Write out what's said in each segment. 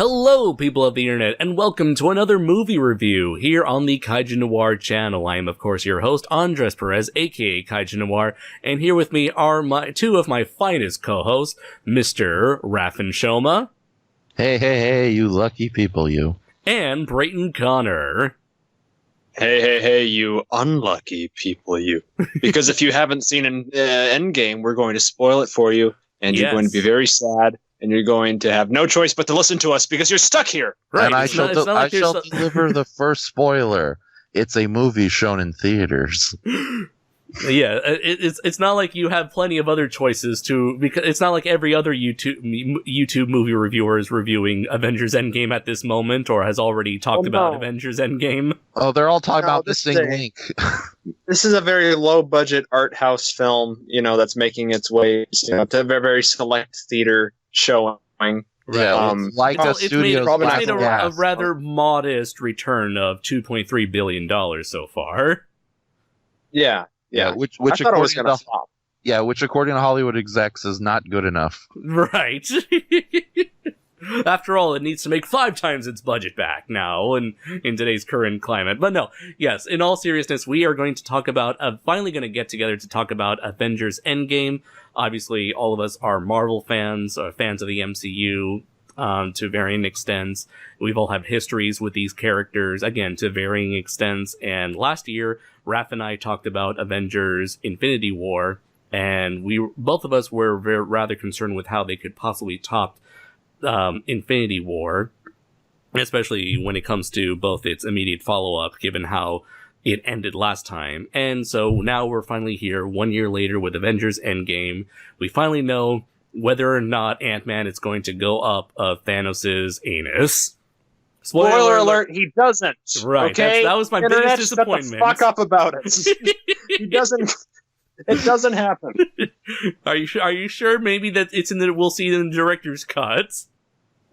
Hello, people of the internet, and welcome to another movie review here on the KaijuNoir channel. I am, of course, your host, Andres Perez, aka KaijuNoir, and here with me are two of my finest co-hosts, Mr. Enshohma. Hey, you lucky people, you. And Brayton Connor. Hey, you unlucky people, you. Because if you haven't seen Endgame, we're going to spoil it for you, and you're going to be very sad. And you're going to have no choice but to listen to us because you're stuck here. Right. And I shall deliver the first spoiler. It's a movie shown in theaters. Yeah, it's not like you have plenty of other choices to, because it's not like every other YouTube movie reviewer is reviewing Avengers Endgame at this moment or has already talked about Avengers Endgame. Oh, they're all talking about this thing, Link. This is a very low budget art house film, that's making its way to a very select theater showing. Right. Yeah, it's made a rather modest return of $2.3 billion so far. Yeah, which I thought it was going to flop. Yeah, which according to Hollywood execs is not good enough. Right. After all, it needs to make 5 times its budget back now in today's current climate. But no, yes, in all seriousness, we are going to talk about, finally going to get together to talk about Avengers Endgame. Obviously, all of us are Marvel fans, fans of the MCU, to varying extents. We've all have histories with these characters, again, to varying extents. And last year, Raph and I talked about Avengers Infinity War, and both of us were rather concerned with how they could possibly top Infinity War, especially when it comes to both its immediate follow-up, given how it ended last time. And so now we're finally here 1 year later with Avengers Endgame. We finally know whether or not Ant-Man is going to go up Thanos' anus. Spoiler alert, he doesn't. Right, okay? That was my biggest disappointment. Shut the fuck up about it. He doesn't. It doesn't happen. Are you sure? Maybe that we'll see it in the director's cuts.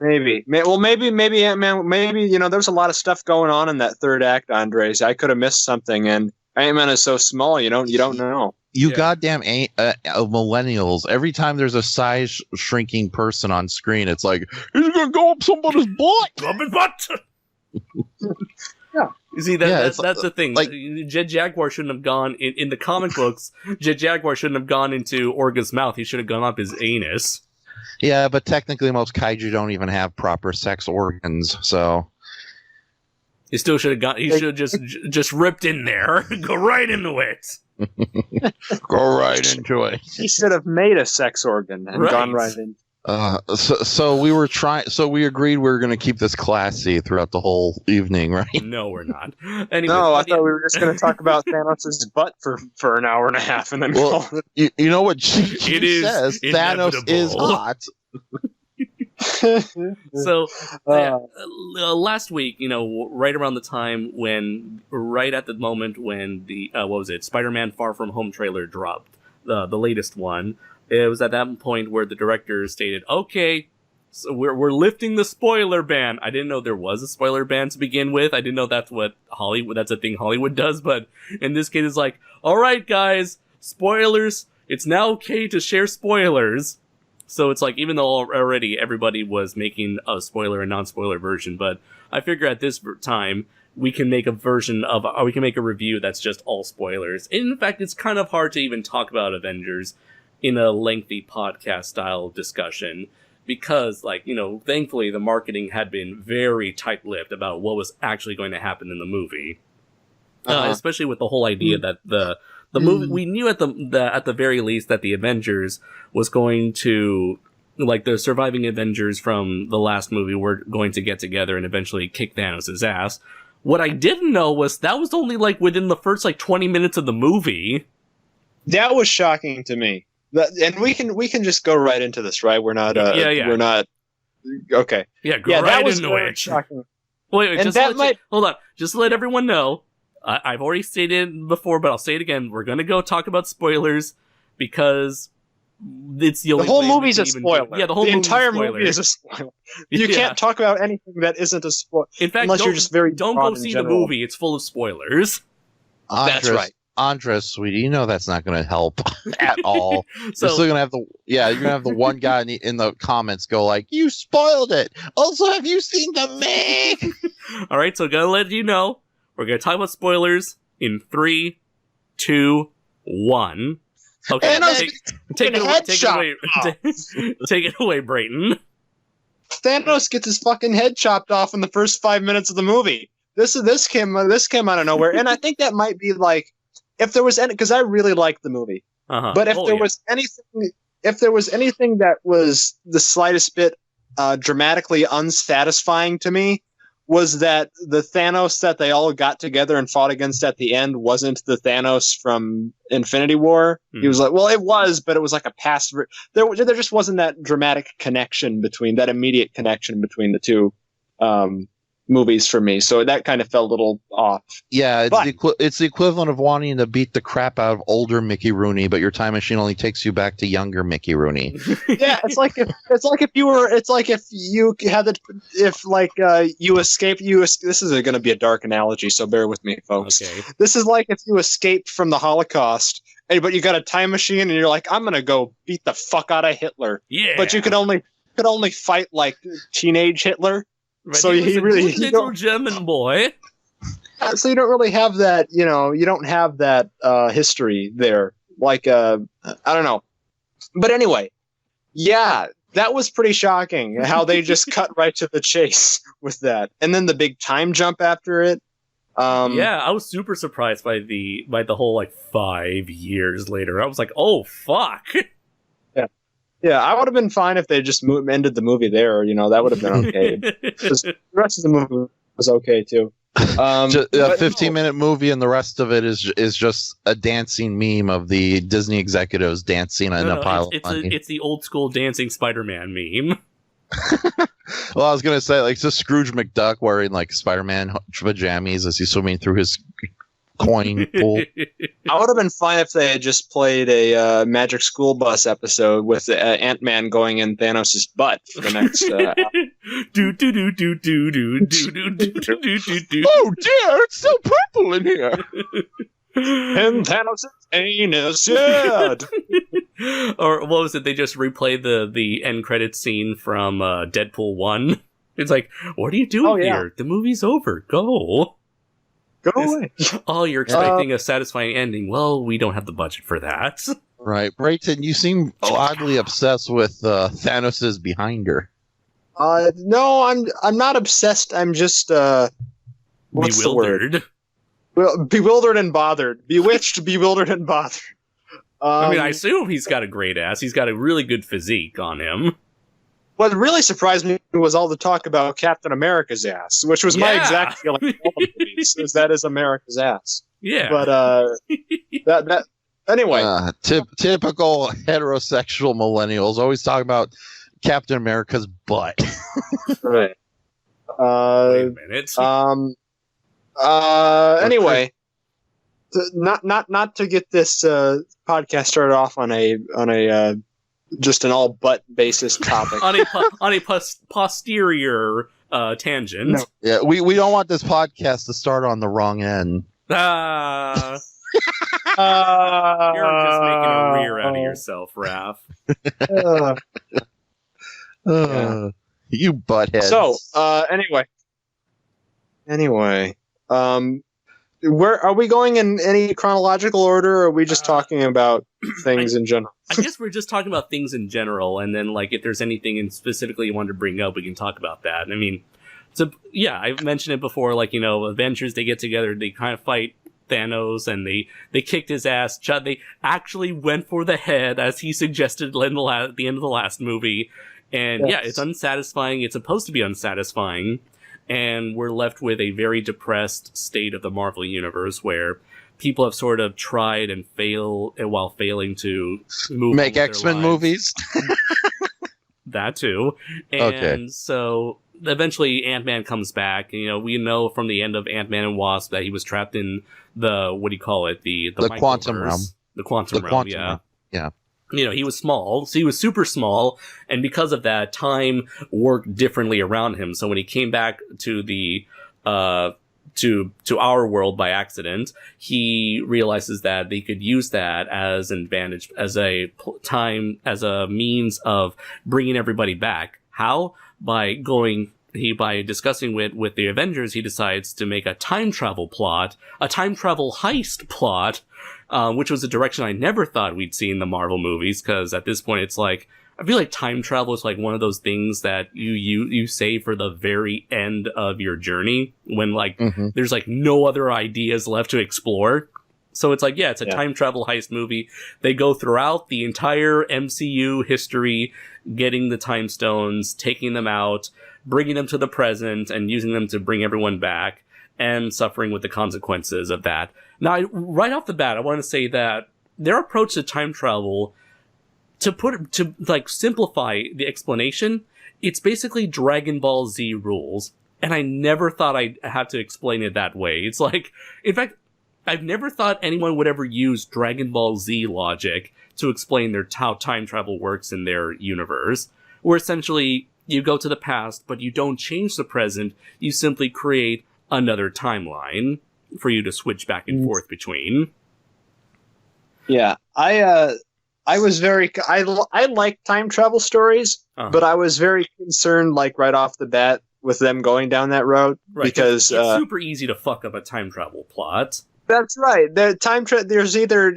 Maybe Ant-Man. Maybe there's a lot of stuff going on in that third act, Andres. I could have missed something, and Ant-Man is so small, you don't know. You goddamn millennials! Every time there's a size shrinking person on screen, it's like he's gonna go up somebody's butt. Up his butt. Yeah. You see, that's the thing. Like, Jet Jaguar shouldn't have gone in the comic books. Jet Jaguar shouldn't have gone into Orga's mouth. He should have gone up his anus. Yeah, but technically most kaiju don't even have proper sex organs, so he still should have gone. He should have just ripped in there, go right into it. Go right into it. He should have made a sex organ and gone right in. So we agreed we were going to keep this classy throughout the whole evening, right? No, we're not. Anyway, no, I thought we were just going to talk about Thanos' butt for an hour and a half, and then you know what she says? Thanos is hot. So last week, right around the time right at the moment when the Spider-Man Far From Home trailer dropped, the latest one. It was at that point where the director stated, okay, so we're lifting the spoiler ban. I didn't know there was a spoiler ban to begin with. I didn't know that's a thing Hollywood does, but in this case it's like, all right, guys, spoilers. It's now okay to share spoilers. So it's like, even though already everybody was making a spoiler and non-spoiler version, but I figure at this time, we can make a review that's just all spoilers. In fact, it's kind of hard to even talk about Avengers in a lengthy podcast style discussion because, thankfully the marketing had been very tight-lipped about what was actually going to happen in the movie. Especially with the whole idea that the movie, we knew at the very least that the Avengers was going to, the surviving Avengers from the last movie were going to get together and eventually kick Thanos' ass. What I didn't know was that was only within the first 20 minutes of the movie. That was shocking to me. And we can just go right into this, right? We're not. We're not. Okay. Yeah. Go right into it. Shocking. Wait. Hold on. Just to let everyone know, I've already stated before, but I'll say it again. We're gonna go talk about spoilers because it's the only. The whole movie's a spoiler. The entire movie is a spoiler. You can't talk about anything that isn't a spoiler. In fact, unless you're just very. Don't go see the movie. It's full of spoilers. That's right. Andres, sweetie, you know that's not going to help at all. So you're still going to have you're going to have the one guy in the comments go like, "You spoiled it." Also, have you seen the meme? all right, so gotta let you know, we're gonna talk about spoilers in 3, 2, 1. Okay, take it away, Brayton. Thanos gets his fucking head chopped off in the first 5 minutes of the movie. This came out of nowhere, and I think that might be like, if there was any, because I really liked the movie, but if there was anything that was the slightest bit dramatically unsatisfying to me, was that the Thanos that they all got together and fought against at the end wasn't the Thanos from Infinity War. He was like, well, it was, but it was like a past. There just wasn't that dramatic connection that immediate connection between the two movies for me. So that kind of felt a little off. Yeah, it's the equivalent of wanting to beat the crap out of older Mickey Rooney, but your time machine only takes you back to younger Mickey Rooney. Yeah, you escaped. This is going to be a dark analogy, so bear with me, folks. Okay. This is like if you escaped from the Holocaust, but you got a time machine, and you're like, I'm going to go beat the fuck out of Hitler. Yeah. But you could only fight like teenage Hitler. Right, so he was a little German boy. So you don't really have that, you don't have that history there. Like, I don't know. But anyway, yeah, that was pretty shocking how they just cut right to the chase with that. And then the big time jump after it. Yeah, I was super surprised by the whole, like, 5 years later. I was like, oh, fuck. Yeah, I would have been fine if they just ended the movie there. That would have been okay. The rest of the movie was okay too. A 15-minute movie, and the rest of it is just a dancing meme of the Disney executives dancing in a pile of money. It's the old school dancing Spider-Man meme. Well, I was gonna say, like, it's just Scrooge McDuck wearing like Spider-Man pajamas as he's swimming through his coin pool. I would have been fine if they had just played a Magic School Bus episode with Ant-Man going in Thanos' butt for the next. Oh dear, it's so purple in here. And Thanos' anus, yeah. Or what was it? They just replayed the end credits scene from Deadpool 1. It's like, what are you doing here? The movie's over. Go. Go away. Oh, you're expecting a satisfying ending. Well, we don't have the budget for that. Right. Brayton, you seem oddly obsessed with Thanos' behinder. No, I'm not obsessed. I'm just what's bewildered. The word? Well, bewildered and bothered. Bewitched, bewildered, and bothered. I assume he's got a great ass. He's got a really good physique on him. What really surprised me was all the talk about Captain America's ass, which was my exact feeling. Is that is America's ass? Yeah. But that anyway. Typical heterosexual millennials always talk about Captain America's butt. Right. Wait a minute. Anyway, not to get this podcast started off on a just an all butt basis topic. on a posterior tangent. No. Yeah, we don't want this podcast to start on the wrong end. You're just making a rear out of yourself, Raph. You butthead. So, anyway, where are we going in any chronological order, or are we just talking about things in general? I guess we're just talking about things in general, and then, like, if there's anything specifically you wanted to bring up, we can talk about that. I mean, so yeah, I've mentioned it before. Like, Avengers, they get together, they kind of fight Thanos, and they kicked his ass. They actually went for the head, as he suggested at the end of the last movie. And yeah, it's unsatisfying. It's supposed to be unsatisfying. And we're left with a very depressed state of the Marvel Universe, where people have sort of tried and failed while failing to make X-Men movies. That too. And so eventually Ant-Man comes back. And, we know from the end of Ant-Man and Wasp that he was trapped in the, what do you call it? The quantum realm. The quantum realm, yeah. Yeah. He was small, so he was super small, and because of that, time worked differently around him. So when he came back to the to our world by accident. He realizes that they could use that as an advantage, as a means of bringing everybody back. How? By discussing with the Avengers, he decides to make a time travel heist plot, which was a direction I never thought we'd see in the Marvel movies, because at this point it's like, I feel like time travel is like one of those things that you save for the very end of your journey, when like there's like no other ideas left to explore. So it's like, yeah, it's a time travel heist movie. They go throughout the entire MCU history, getting the time stones, taking them out, bringing them to the present, and using them to bring everyone back, and suffering with the consequences of that. Now, right off the bat, I want to say that their approach to time travel, to simplify the explanation, it's basically Dragon Ball Z rules. And I never thought I'd have to explain it that way. It's like, in fact, I've never thought anyone would ever use Dragon Ball Z logic to explain how time travel works in their universe. Where essentially, you go to the past, but you don't change the present, you simply create another timeline for you to switch back and forth between. Yeah, I like time travel stories, but I was very concerned, like right off the bat, with them going down that road, because it's super easy to fuck up a time travel plot. That's right. There's either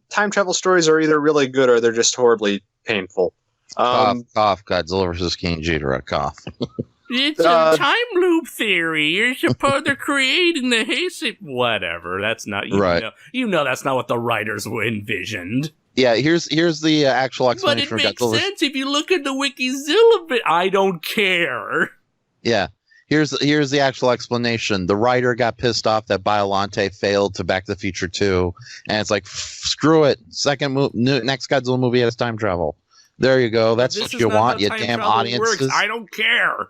time travel stories are either really good or they're just horribly painful. Cough, Godzilla vs. King Ghidorah, cough. It's a time loop theory. You're supposed to create in the haste. Whatever. That's not right. You know that's not what the writers envisioned. Yeah, here's the actual explanation. But it makes sense if you look at the Wikizilla bit. I don't care. Yeah. Here's the actual explanation. The writer got pissed off that Biollante failed to Back to the Future 2, and it's like, screw it. Next Godzilla movie has time travel. There you go. That's what you want, you damn audiences. Works. I don't care.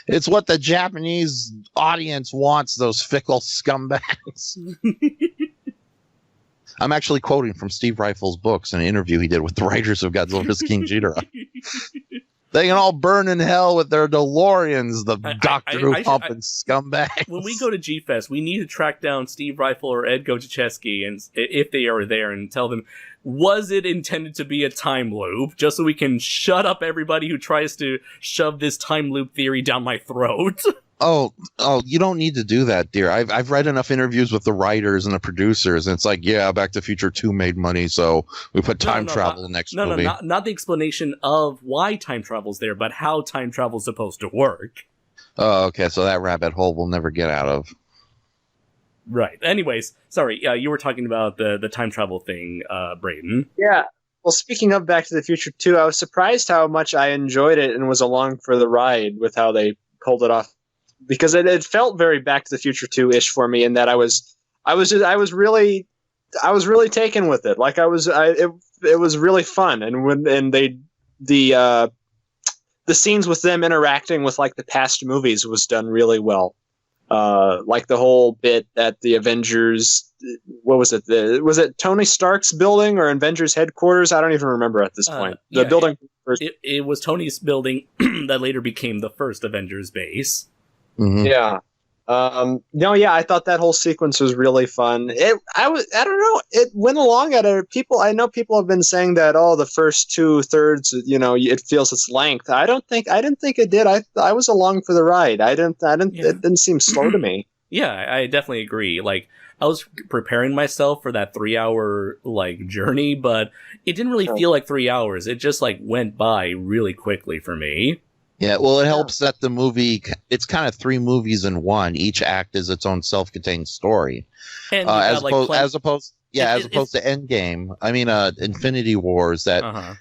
It's what the Japanese audience wants, those fickle scumbags. I'm actually quoting from Steve Rifle's books in an interview he did with the writers of Godzilla vs. King Ghidorah. They can all burn in hell with their DeLoreans, the Doctor Who pumping scumbags. When we go to G-Fest, we need to track down Steve Rifle or Ed Godziszewski, and if they are there, and tell them, was it intended to be a time loop? Just so we can shut up everybody who tries to shove this time loop theory down my throat. Oh, you don't need to do that, dear. I've read enough interviews with the writers and the producers, and it's like, yeah, Back to the Future 2 made money, so we put time travel in the next movie. No, not the explanation of why time travel's there, but how time travel's supposed to work. Oh, okay, so that rabbit hole we'll never get out of. Right. Anyways, sorry, you were talking about the time travel thing, Brayden. Yeah. Well, speaking of Back to the Future 2, I was surprised how much I enjoyed it and was along for the ride with how they pulled it off. Because it felt very Back to the Future 2-ish for me, in that I was really taken with it. Like it was really fun, and the scenes with them interacting with like the past movies was done really well. Like the whole bit at the Avengers, what was it? Was it Tony Stark's building or Avengers headquarters? I don't even remember at this point. The building. It was Tony's building that later became the first Avengers base. Mm-hmm. Yeah. I thought that whole sequence was really fun. I don't know. It went along at I know people have been saying that, the first 2/3, it feels its length. I didn't think it did. I was along for the ride. It didn't seem slow to me. Yeah, I definitely agree. Like, I was preparing myself for that 3-hour journey, but it didn't really feel like 3 hours. It just went by really quickly for me. Yeah, well, it helps that the movie, it's kind of 3 movies in one. Each act is its own self-contained story. And as opposed to Endgame, Infinity Wars, that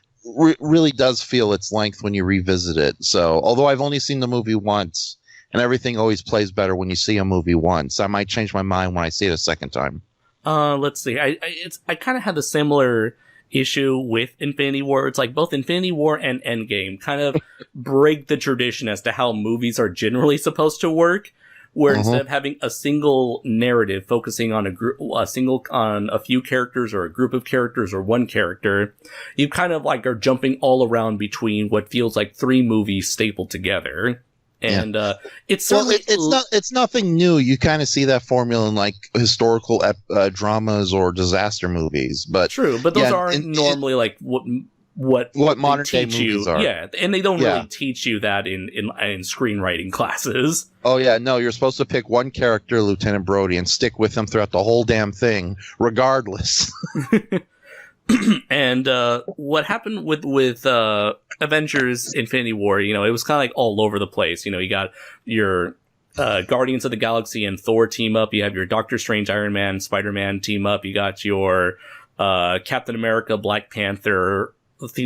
really does feel its length when you revisit it. So, although I've only seen the movie once, and everything always plays better when you see a movie once, I might change my mind when I see it a second time. Let's see. I kind of had a similar issue with Infinity War. It's like both Infinity War and Endgame kind of break the tradition as to how movies are generally supposed to work, where instead of having a single narrative focusing on on a few characters or a group of characters or one character, you kind of are jumping all around between what feels like 3 movies stapled together. And it's nothing new. You kind of see that formula in like historical dramas or disaster movies, but true. But those aren't normally like what modern day movies are. Yeah, and they don't really teach you that in screenwriting classes. Oh yeah, no, you're supposed to pick one character, Lieutenant Brody, and stick with him throughout the whole damn thing, regardless. And what happened with Avengers Infinity War, it was kind of like all over the place. You got your Guardians of the Galaxy and Thor team up. You have your Doctor Strange, Iron Man, Spider-Man team up. You got your Captain America, Black Panther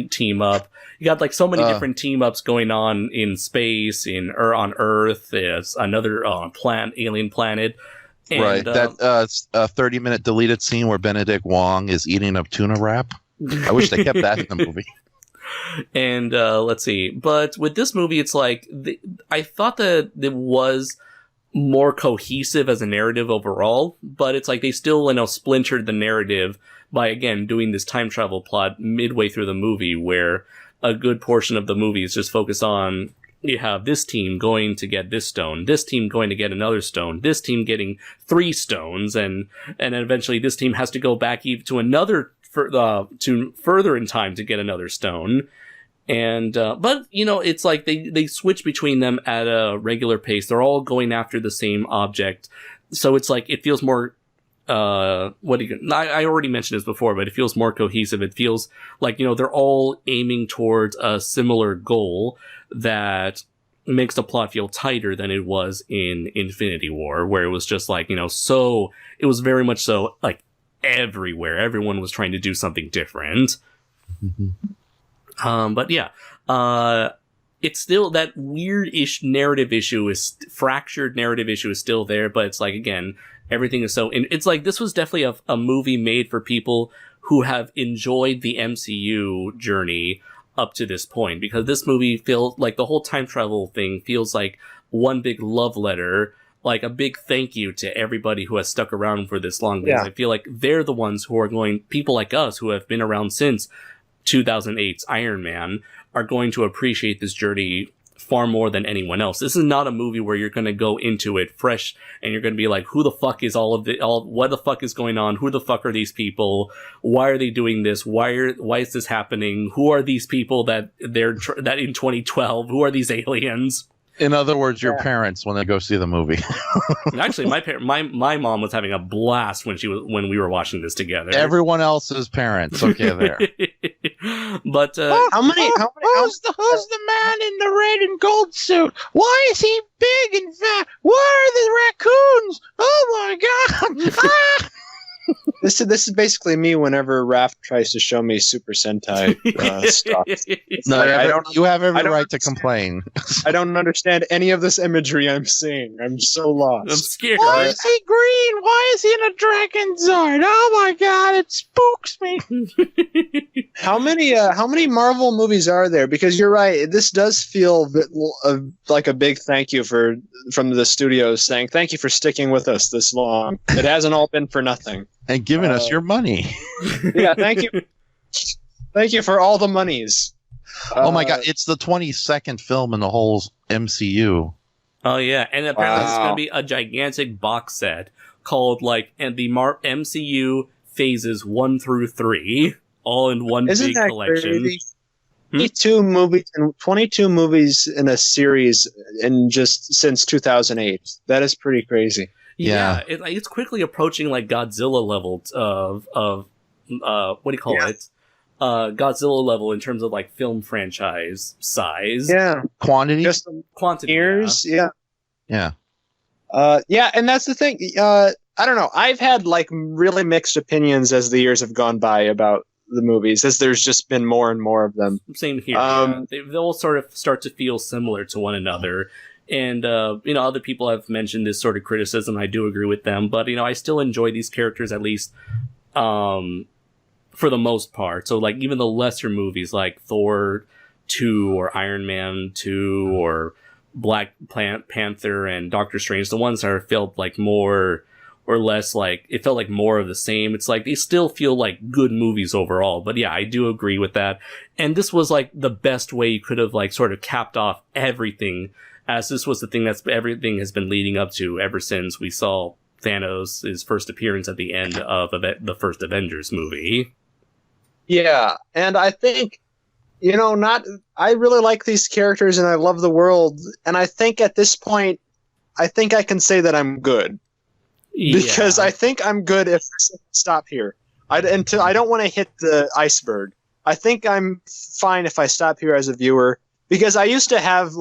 team up. You got like so many different team ups going on in space, on Earth. There's another alien planet. And, right, that 30-minute deleted scene where Benedict Wong is eating a tuna wrap. I wish they kept that in the movie. And let's see, but with this movie, it's like I thought that it was more cohesive as a narrative overall, but it's like they still splintered the narrative by again doing this time travel plot midway through the movie, where a good portion of the movie is just focused on. You have this team going to get this stone, this team going to get another stone, this team getting 3 stones, and then eventually this team has to go back to another to further in time to get another stone. And but it's like they switch between them at a regular pace. They're all going after the same object, so it's like it feels more. I already mentioned this before, but it feels more cohesive. It feels like they're all aiming towards a similar goal that makes the plot feel tighter than it was in Infinity War, where it was just like so it was very much so like everywhere. Everyone was trying to do something different. Mm-hmm. But yeah, it's still that weird-ish narrative issue fractured narrative issue is still there, but it's like, again, everything is so, and it's like, this was definitely a movie made for people who have enjoyed the MCU journey up to this point, because this movie feels like the whole time travel thing feels like one big love letter, like a big thank you to everybody who has stuck around for this long. Because I feel like they're the ones who are people like us who have been around since 2008's Iron Man are going to appreciate this journey far more than anyone else. This is not a movie where you're going to go into it fresh and you're going to be like, who the fuck is what the fuck is going on? Who the fuck are these people? Why are they doing this? Why is this happening? Who are these people that in 2012? Who are these aliens? In other words, your parents when they go see the movie. Actually, my mom was having a blast when we were watching this together. Everyone else's parents, okay, there. But who's the man in the red and gold suit? Why is he big and fat? Why are the raccoons? Oh my god! Ah! This is basically me whenever Raph tries to show me Super Sentai stuff. You have every right to complain. I don't understand any of this imagery I'm seeing. I'm so lost. I'm scared. Why is he green? Why is he in a dragon zord? Oh my god, it spooks me. How many Marvel movies are there? Because you're right, this does feel like a big thank you from the studios saying thank you for sticking with us this long. It hasn't all been for nothing. And giving us your money. Yeah, thank you. Thank you for all the monies. Oh my god, it's the 22nd film in the whole MCU. Oh yeah, and apparently it's going to be a gigantic box set called and the MCU phases 1 through 3, all in one big collection. Crazy? 22 movies in a series in just since 2008. That is pretty crazy. Yeah, it's quickly approaching like Godzilla level of what do you call it? Godzilla level in terms of like film franchise size. Yeah, quantity. Just quantity. Years. Yeah. Yeah, and that's the thing. I don't know. I've had like really mixed opinions as the years have gone by about the movies, as there's just been more and more of them. Same here. They'll sort of start to feel similar to one another. And, other people have mentioned this sort of criticism. I do agree with them. But, I still enjoy these characters, at least for the most part. So, like, even the lesser movies like Thor 2 or Iron Man 2 or Black Panther and Doctor Strange, the ones that felt like more or less like, it felt like more of the same. It's like, they still feel like good movies overall. But yeah, I do agree with that. And this was like the best way you could have like sort of capped off everything as this was the thing that's everything has been leading up to ever since we saw Thanos' first appearance at the end of the first Avengers movie. Yeah, and I think, I really like these characters and I love the world, and I think at this point, I think I can say that I'm good. Yeah. Because I think I'm good if I stop here. I don't want to hit the iceberg. I think I'm fine if I stop here as a viewer, because I used to have,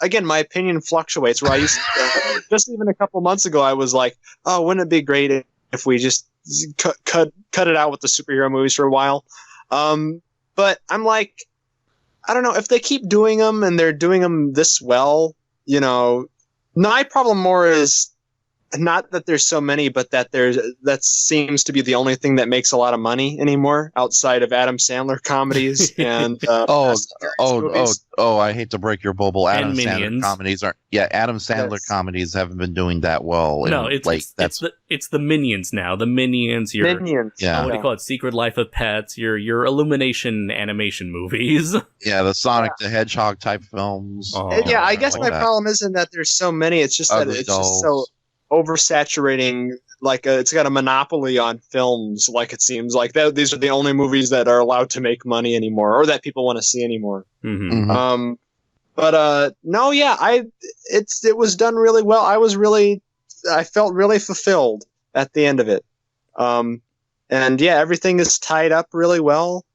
again, my opinion fluctuates, where I used to, just even a couple months ago, I was like, oh, wouldn't it be great if we just cut it out with the superhero movies for a while? But I'm like, I don't know, if they keep doing them and they're doing them this well, my problem more is not that there's so many, but that seems to be the only thing that makes a lot of money anymore outside of Adam Sandler comedies and I hate to break your bubble. Adam Sandler comedies aren't. Yeah, Adam Sandler comedies haven't been doing that well. No, it's the Minions now. The Minions. Minions. Yeah. What do you call it? Secret Life of Pets. Your Illumination animation movies. Yeah, the Sonic the Hedgehog type films. Yeah, I guess my problem isn't that there's so many. It's just that it's just so oversaturating, it's got a monopoly on films, it seems like that these are the only movies that are allowed to make money anymore, or that people want to see anymore. Mm-hmm. It was done really well. I felt really fulfilled at the end of it. And yeah, everything is tied up really well.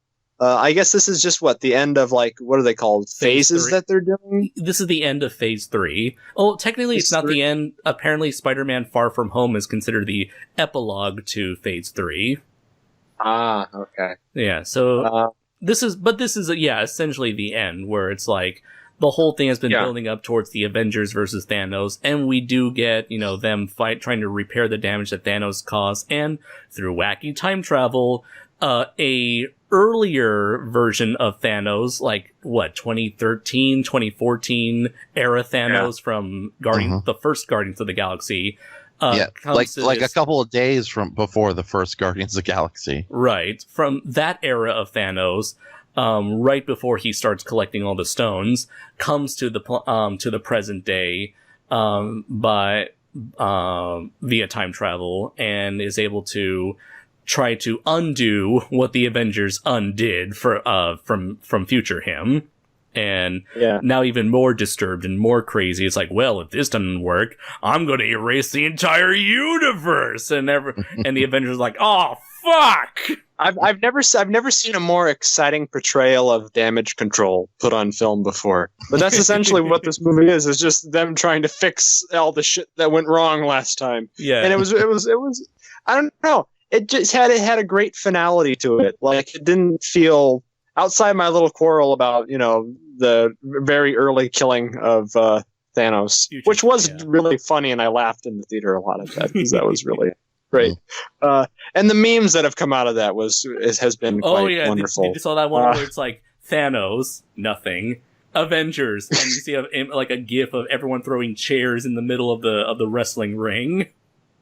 I guess this is just the end of what are they called? Phases that they're doing? This is the end of Phase 3. Oh, technically it's not the end. Apparently Spider-Man Far From Home is considered the epilogue to Phase 3. Ah, okay. Yeah, so this is essentially the end, where it's the whole thing has been building up towards the Avengers versus Thanos, and we do get, them trying to repair the damage that Thanos caused, and through wacky time travel, a earlier version of Thanos, 2013, 2014 era Thanos from the first Guardians of the Galaxy. A couple of days from before the first Guardians of the Galaxy. Right. From that era of Thanos, right before he starts collecting all the stones, comes to the present day, via time travel, and is able to try to undo what the Avengers undid from future him. And now even more disturbed and more crazy. It's if this doesn't work, I'm going to erase the entire universe. And the Avengers are oh, fuck! I've never seen a more exciting portrayal of damage control put on film before. But that's essentially what this movie is. It's just them trying to fix all the shit that went wrong last time. Yeah. And it was I don't know. It just had a great finality to it. It didn't feel, outside my little quarrel about, the very early killing of Thanos, which was really funny, and I laughed in the theater a lot at that, because that was really great. And the memes that have come out of that has been quite wonderful. You saw that one where it's Thanos, nothing, Avengers, and you see a gif of everyone throwing chairs in the middle of the wrestling ring.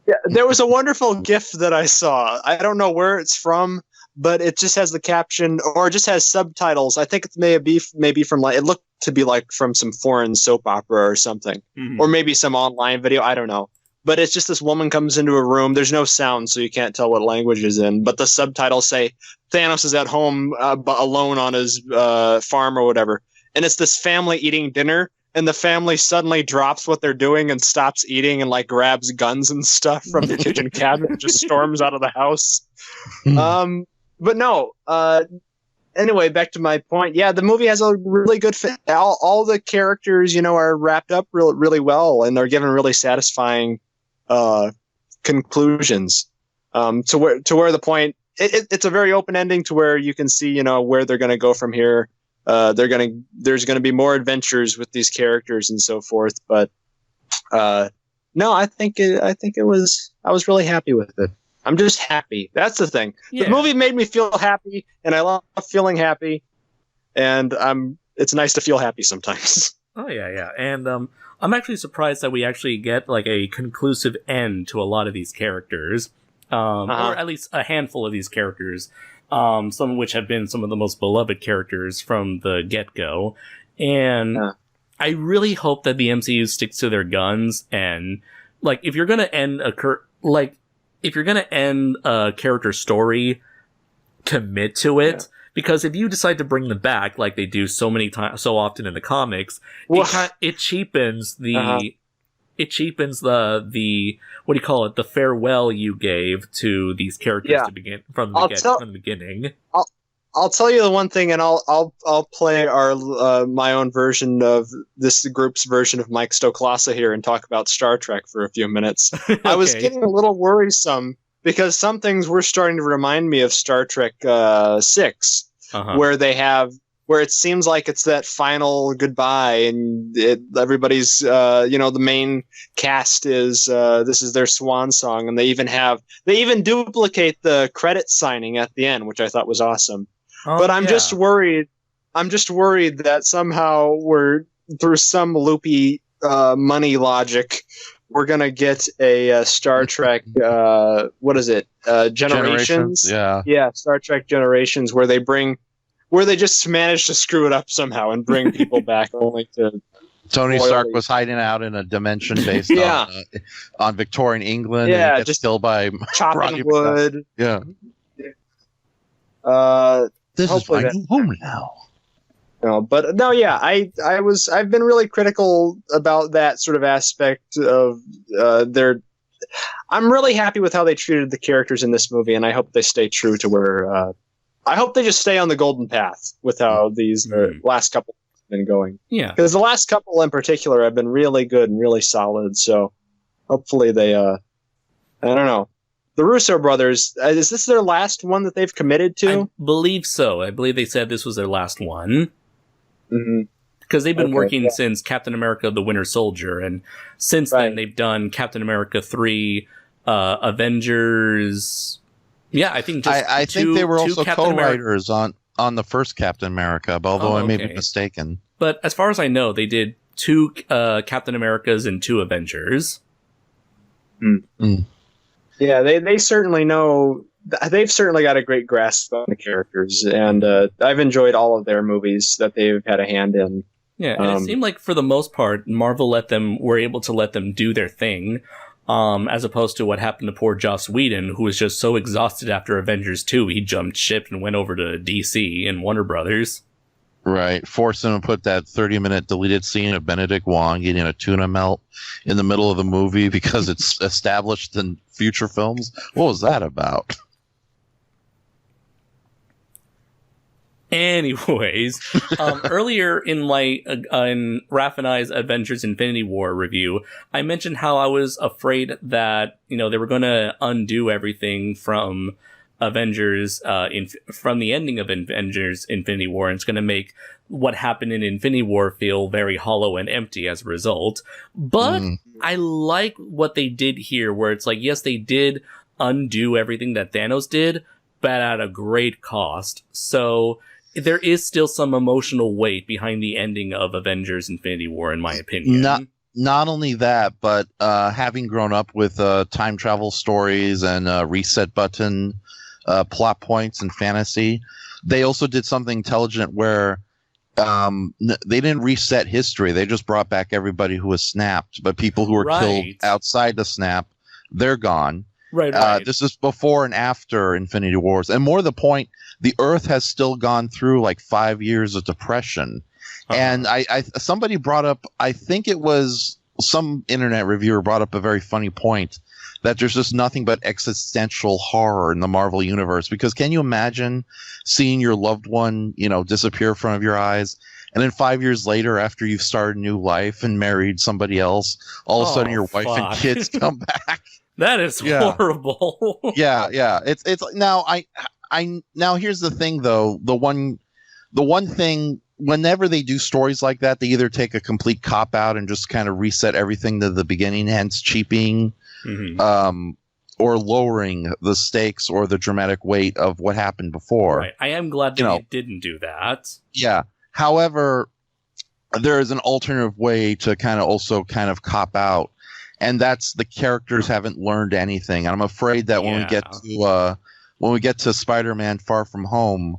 Yeah, there was a wonderful GIF that I saw. I don't know where it's from, but it just has the caption, or it just has subtitles. I think it may be from it looked to be from some foreign soap opera or something, or maybe some online video. I don't know. But it's just this woman comes into a room. There's no sound, so you can't tell what language is in. But the subtitles say Thanos is at home, alone on his farm or whatever, and it's this family eating dinner. And the family suddenly drops what they're doing and stops eating and grabs guns and stuff from the kitchen cabinet and just storms out of the house. But no. Anyway, back to my point. Yeah, the movie has a really good fit. All the characters, are wrapped up really well, and they're given really satisfying conclusions. To where the point it's a very open ending to where you can see, where they're going to go from here. There's gonna be more adventures with these characters and so forth, but no, I was really happy with it. I'm just happy. That's the thing. Yeah. The movie made me feel happy, and I love feeling happy, and it's nice to feel happy sometimes. Oh yeah, and I'm actually surprised that we actually get a conclusive end to a lot of these characters, or at least a handful of these characters. Some of which have been some of the most beloved characters from the get-go. And I really hope that the MCU sticks to their guns, and like if you're gonna end a character story, commit to it. Yeah. Because if you decide to bring them back, like they do so often in the comics, it cheapens the what do you call it? The farewell you gave to these characters to begin from the beginning. I'll tell you the one thing, and I'll play my own version of this group's version of Mike Stoklasa here and talk about Star Trek for a few minutes. Okay. I was getting a little worrisome because some things were starting to remind me of Star Trek 6, where it seems like it's that final goodbye, and everybody's the main cast is this is their swan song, and they even duplicate the credit signing at the end, which I thought was awesome. But I'm just worried that somehow we're, through some loopy money logic, we're gonna get a Star Trek Generations? Yeah, Star Trek Generations, where they just manage to screw it up somehow and bring people back only to Tony Stark was hiding out in a dimension based on Victorian England. Yeah, and just killed by chopping wood. Yeah. This is my new home now. I've been really critical about that sort of aspect of I'm really happy with how they treated the characters in this movie, and I hope they stay true to where. I hope they just stay on the golden path with how these last couple have been going. Yeah, because the last couple in particular have been really good and really solid. So hopefully they. I don't know. The Russo brothers, is this their last one that they've committed to? I believe so. I believe they said this was their last one. Mm-hmm. Because they've been working since Captain America the Winter Soldier, and since then they've done Captain America 3, Avengers. Yeah, I think I think they were also co-writers on the first Captain America, although I may be mistaken. But as far as I know, they did 2 Captain Americas and 2 Avengers. Yeah, they certainly know. They've certainly got a great grasp on the characters, and I've enjoyed all of their movies that they've had a hand in. Yeah, and it seemed like for the most part, Marvel were able to let them do their thing, as opposed to what happened to poor Joss Whedon, who was just so exhausted after Avengers 2, he jumped ship and went over to DC and Warner Brothers. Right, forced him to put that 30-minute deleted scene of Benedict Wong eating a tuna melt in the middle of the movie because it's established in future films. What was that about? Anyways, earlier in Raph and I's Avengers Infinity War review, I mentioned how I was afraid that, they were going to undo everything from Avengers, from the ending of Avengers Infinity War, and it's going to make what happened in Infinity War feel very hollow and empty as a result. But I like what they did here, where it's like, yes, they did undo everything that Thanos did, but at a great cost. So there is still some emotional weight behind the ending of Avengers Infinity War, in my opinion. Not only that, but having grown up with time travel stories and reset button plot points and fantasy, they also did something intelligent where they didn't reset history. They just brought back everybody who was snapped, but people who were killed outside the snap, they're gone. Right. This is before and after Infinity Wars. And more to the point, the Earth has still gone through like 5 years of depression. And somebody brought up, I think it was some internet reviewer brought up a very funny point, that there's just nothing but existential horror in the Marvel universe. Because can you imagine seeing your loved one, disappear in front of your eyes, and then 5 years later, after you've started a new life and married somebody else, all of a sudden your wife and kids come back? That is horrible. Yeah. It's now now here's the thing though. The one thing, whenever they do stories like that, they either take a complete cop out and just kind of reset everything to the beginning, hence cheaping, or lowering the stakes or the dramatic weight of what happened before. Right. I am glad that they didn't do that. Yeah. However, there is an alternative way to kind of cop out. And that's the characters haven't learned anything. And I'm afraid that when we get to Spider-Man Far From Home,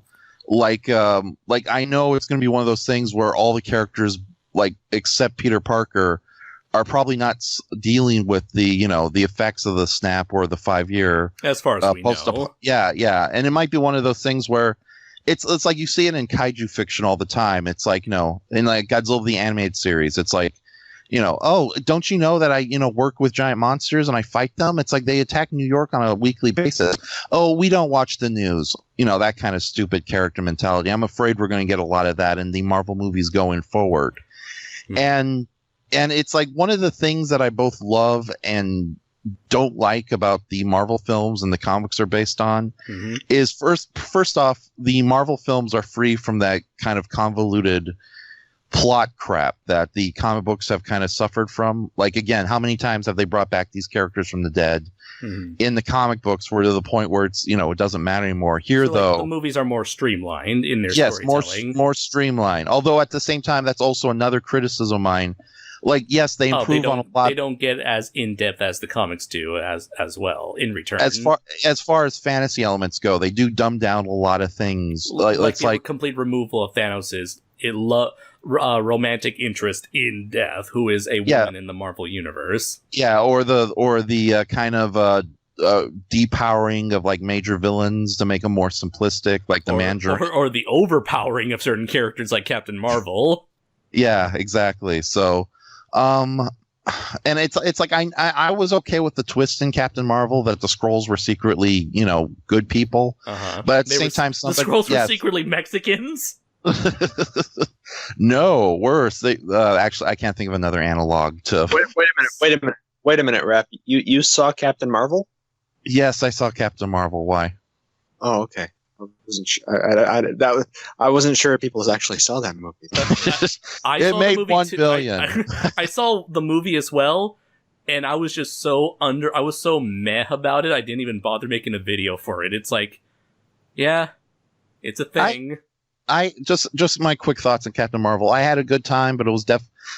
like I know it's going to be one of those things where all the characters like except Peter Parker, are probably not dealing with the effects of the snap or the 5-year. As far as we know. Yeah, and it might be one of those things where it's like you see it in kaiju fiction all the time. It's like, in like Godzilla the animated series, it's like, oh, don't you know that I work with giant monsters and I fight them? It's like they attack New York on a weekly basis. Oh, we don't watch the news. That kind of stupid character mentality. I'm afraid we're going to get a lot of that in the Marvel movies going forward. And it's like one of the things that I both love and don't like about the Marvel films and the comics are based on is first off, the Marvel films are free from that kind of convoluted plot crap that the comic books have kind of suffered from. Like, again, how many times have they brought back these characters from the dead in the comic books were to the point where it's, it doesn't matter anymore. Here, so, though, the movies are more streamlined in their storytelling. more streamlined. Although at the same time, that's also another criticism of mine. Like, yes, they improve on a lot. They don't get as in-depth as the comics do as well in return. As far as fantasy elements go, they do dumb down a lot of things. Like complete removal of Thanos' romantic interest in death, who is a woman in the Marvel universe. Yeah, or the kind of depowering of like major villains to make them more simplistic, like the Mandarin, or the overpowering of certain characters like Captain Marvel. Yeah, exactly. So. And it's like I was okay with the twist in Captain Marvel that the Skrulls were secretly, good people. But at the same time, the Skrulls were secretly Mexicans? No, worse. They actually, I can't think of another analog to. Wait a minute, Raph. You saw Captain Marvel? Yes, I saw Captain Marvel. Why? Oh, okay. I wasn't sure if people actually saw that movie. It made $1 billion. I saw the movie as well, and I was just I was so meh about it. I didn't even bother making a video for it. It's like, yeah, it's a thing. I just my quick thoughts on Captain Marvel. I had a good time, but it was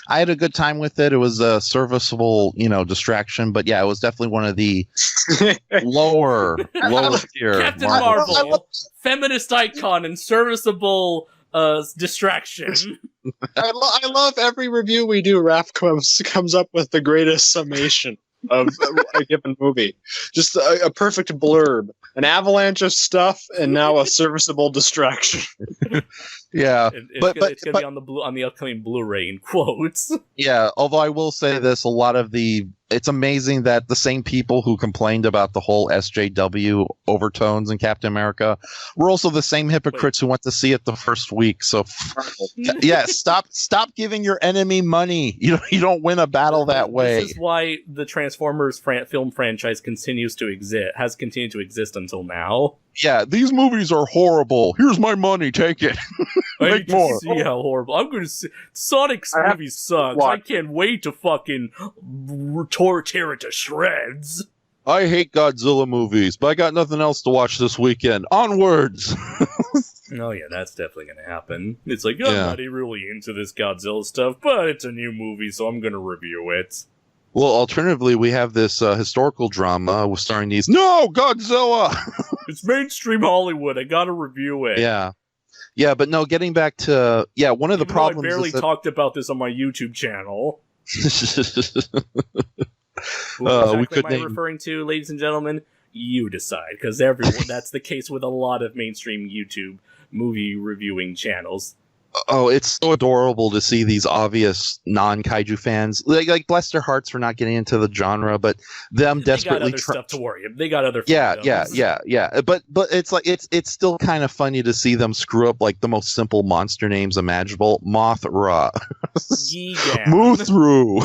I had a good time with it. It was a serviceable, distraction. But yeah, it was definitely one of the lower tier. Captain Marvel, feminist icon and serviceable distraction. I love every review we do. Raph comes up with the greatest summation of a given movie. Just a perfect blurb. An avalanche of stuff, and now a serviceable distraction. Yeah, it's gonna be on the upcoming Blu-ray in quotes. Yeah, although I will say this: it's amazing that the same people who complained about the whole SJW overtones in Captain America were also the same hypocrites who went to see it the first week. So, yeah, stop giving your enemy money. You don't win a battle that way. This is why the Transformers film franchise has continued to exist until now. Yeah, these movies are horrible. Here's my money, take it. Make more. See how horrible. I'm going to see Sonic's movie sucks. I can't wait to fucking tear it to shreds. I hate Godzilla movies, but I got nothing else to watch this weekend. Onwards. Oh yeah, that's definitely going to happen. It's like, I'm not really into this Godzilla stuff, but it's a new movie, so I'm going to review it. Well, alternatively, we have this historical drama starring these. No, Godzilla! It's mainstream Hollywood. I gotta review it. Yeah, but no, getting back to... Yeah, one of the problems I barely talked about this on my YouTube channel. What am I referring to, ladies and gentlemen? You decide, because that's the case with a lot of mainstream YouTube movie reviewing channels. Oh, it's so adorable to see these obvious non-kaiju fans. Like bless their hearts for not getting into the genre, but them desperately... They got other stuff to worry about. They got other fandoms. Yeah. But it's like it's still kind of funny to see them screw up like the most simple monster names imaginable. Mothra. Muthru.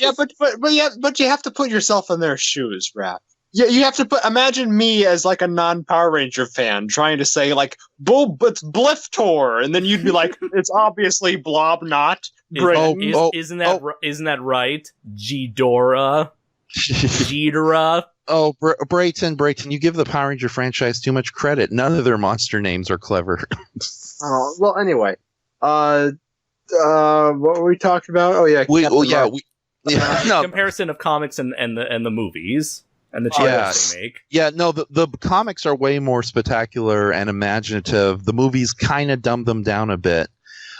Yeah, but you have to put yourself in their shoes, Raph. Yeah, you have to imagine me as like a non-Power Ranger fan trying to say like, it's Bliftor, and then you'd be like, it's obviously Blobnot. Isn't that right? Ghidorah. Ghidorah. Oh, Brayton, you give the Power Ranger franchise too much credit. None of their monster names are clever. Oh, well, anyway. What were we talking about? Oh yeah. Comparison of comics and the movies. And the changes they make. Yeah, no, the comics are way more spectacular and imaginative. The movies kind of dumb them down a bit.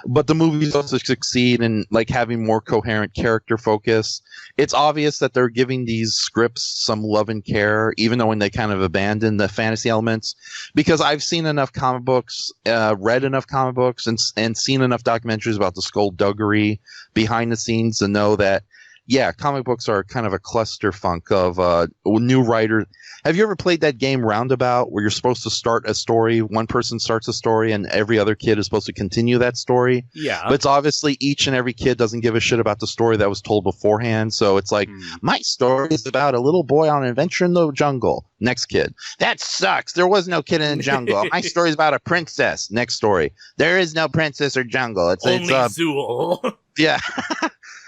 but the movies also succeed in like having more coherent character focus. It's obvious that they're giving these scripts some love and care, even though when they kind of abandon the fantasy elements. Because I've seen enough comic books, read enough comic books, and seen enough documentaries about the skullduggery behind the scenes to know that, yeah, comic books are kind of a clusterfunk of new writers. Have you ever played that game Roundabout where you're supposed to start a story? One person starts a story and every other kid is supposed to continue that story. Yeah. But it's obviously each and every kid doesn't give a shit about the story that was told beforehand. So it's like, my story is about a little boy on an adventure in the jungle. Next kid. That sucks. There was no kid in the jungle. My story is about a princess. Next story. There is no princess or jungle. It's Zool. Yeah.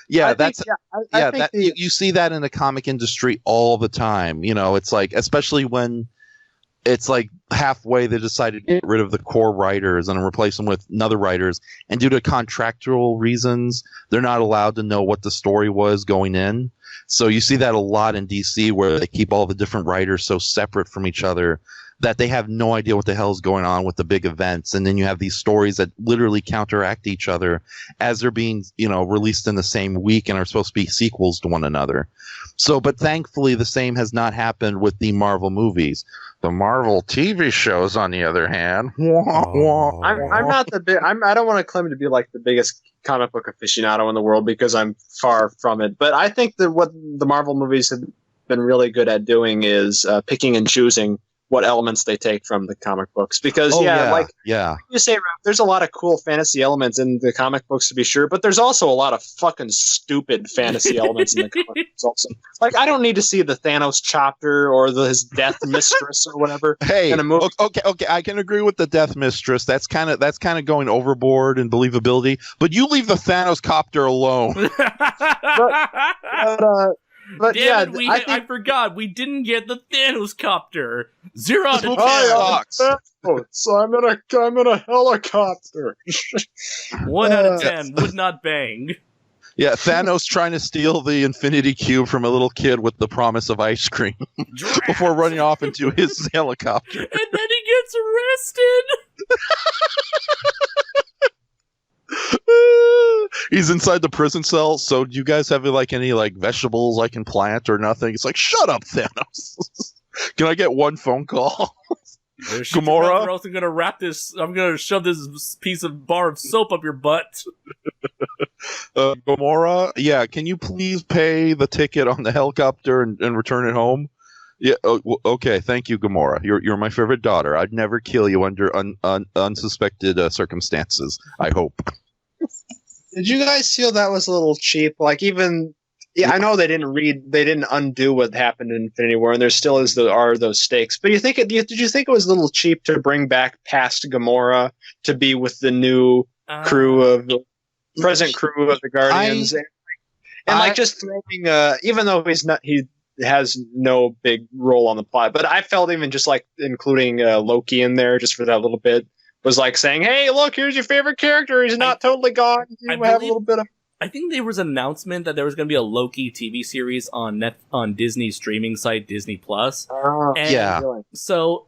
Yeah, you see that in the comic industry all the time. You know, it's like, especially when it's like halfway they decided to get rid of the core writers and replace them with other writers. And due to contractual reasons, they're not allowed to know what the story was going in. So you see that a lot in DC where they keep all the different writers so separate from each other that they have no idea what the hell is going on with the big events. And then you have these stories that literally counteract each other as they're being, you know, released in the same week and are supposed to be sequels to one another. So, but thankfully the same has not happened with the Marvel movies. The Marvel TV shows, on the other hand, I'm not the big. I don't want to claim to be like the biggest comic book aficionado in the world because I'm far from it. But I think that what the Marvel movies have been really good at doing is picking and choosing what elements they take from the comic books. Because you say, there's a lot of cool fantasy elements in the comic books to be sure, but there's also a lot of fucking stupid fantasy elements in the comic books also. Like, I don't need to see the Thanos chapter or his Death Mistress or whatever. Hey, in a movie. Okay, I can agree with the Death Mistress. That's kind of going overboard in believability, but you leave the Thanos copter alone. But Damn yeah, I forgot we didn't get the Thanos copter. 0 out of 10. So I'm in a helicopter. 1 out of 10 would not bang. Yeah, Thanos trying to steal the Infinity Cube from a little kid with the promise of ice cream before running off into his helicopter. And then he gets arrested. He's inside the prison cell. So do you guys have like any like vegetables I can plant or nothing? It's like, shut up, Thanos. Can I get one phone call? Gamora? Or else I'm gonna shove this piece of bar of soap up your butt. Gamora? Yeah, can you please pay the ticket on the helicopter and return it home? Yeah, okay, thank you, Gamora. You're my favorite daughter. I'd never kill you under unsuspected circumstances, I hope. Did you guys feel that was a little cheap? Like, I know they didn't undo what happened in Infinity War, and there still are those stakes. But did you think it was a little cheap to bring back past Gamora to be with the new present crew of the Guardians, just throwing, even though he has no big role on the plot, but I felt even just like including Loki in there just for that little bit was like saying, hey, look, here's your favorite character. He's not totally gone. You have a little bit of. I think there was an announcement that there was going to be a Loki TV series on Disney's streaming site, Disney Plus. Yeah. So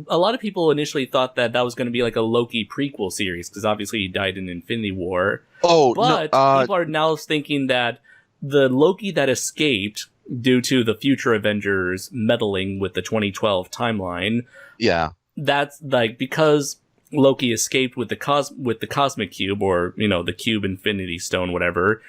a lot of people initially thought that was going to be like a Loki prequel series because obviously he died in Infinity War. But people are now thinking that the Loki that escaped due to the future Avengers meddling with the 2012 timeline. Yeah. That's like because Loki escaped with the Cosmic Cube, or, you know, the Cube Infinity Stone, whatever.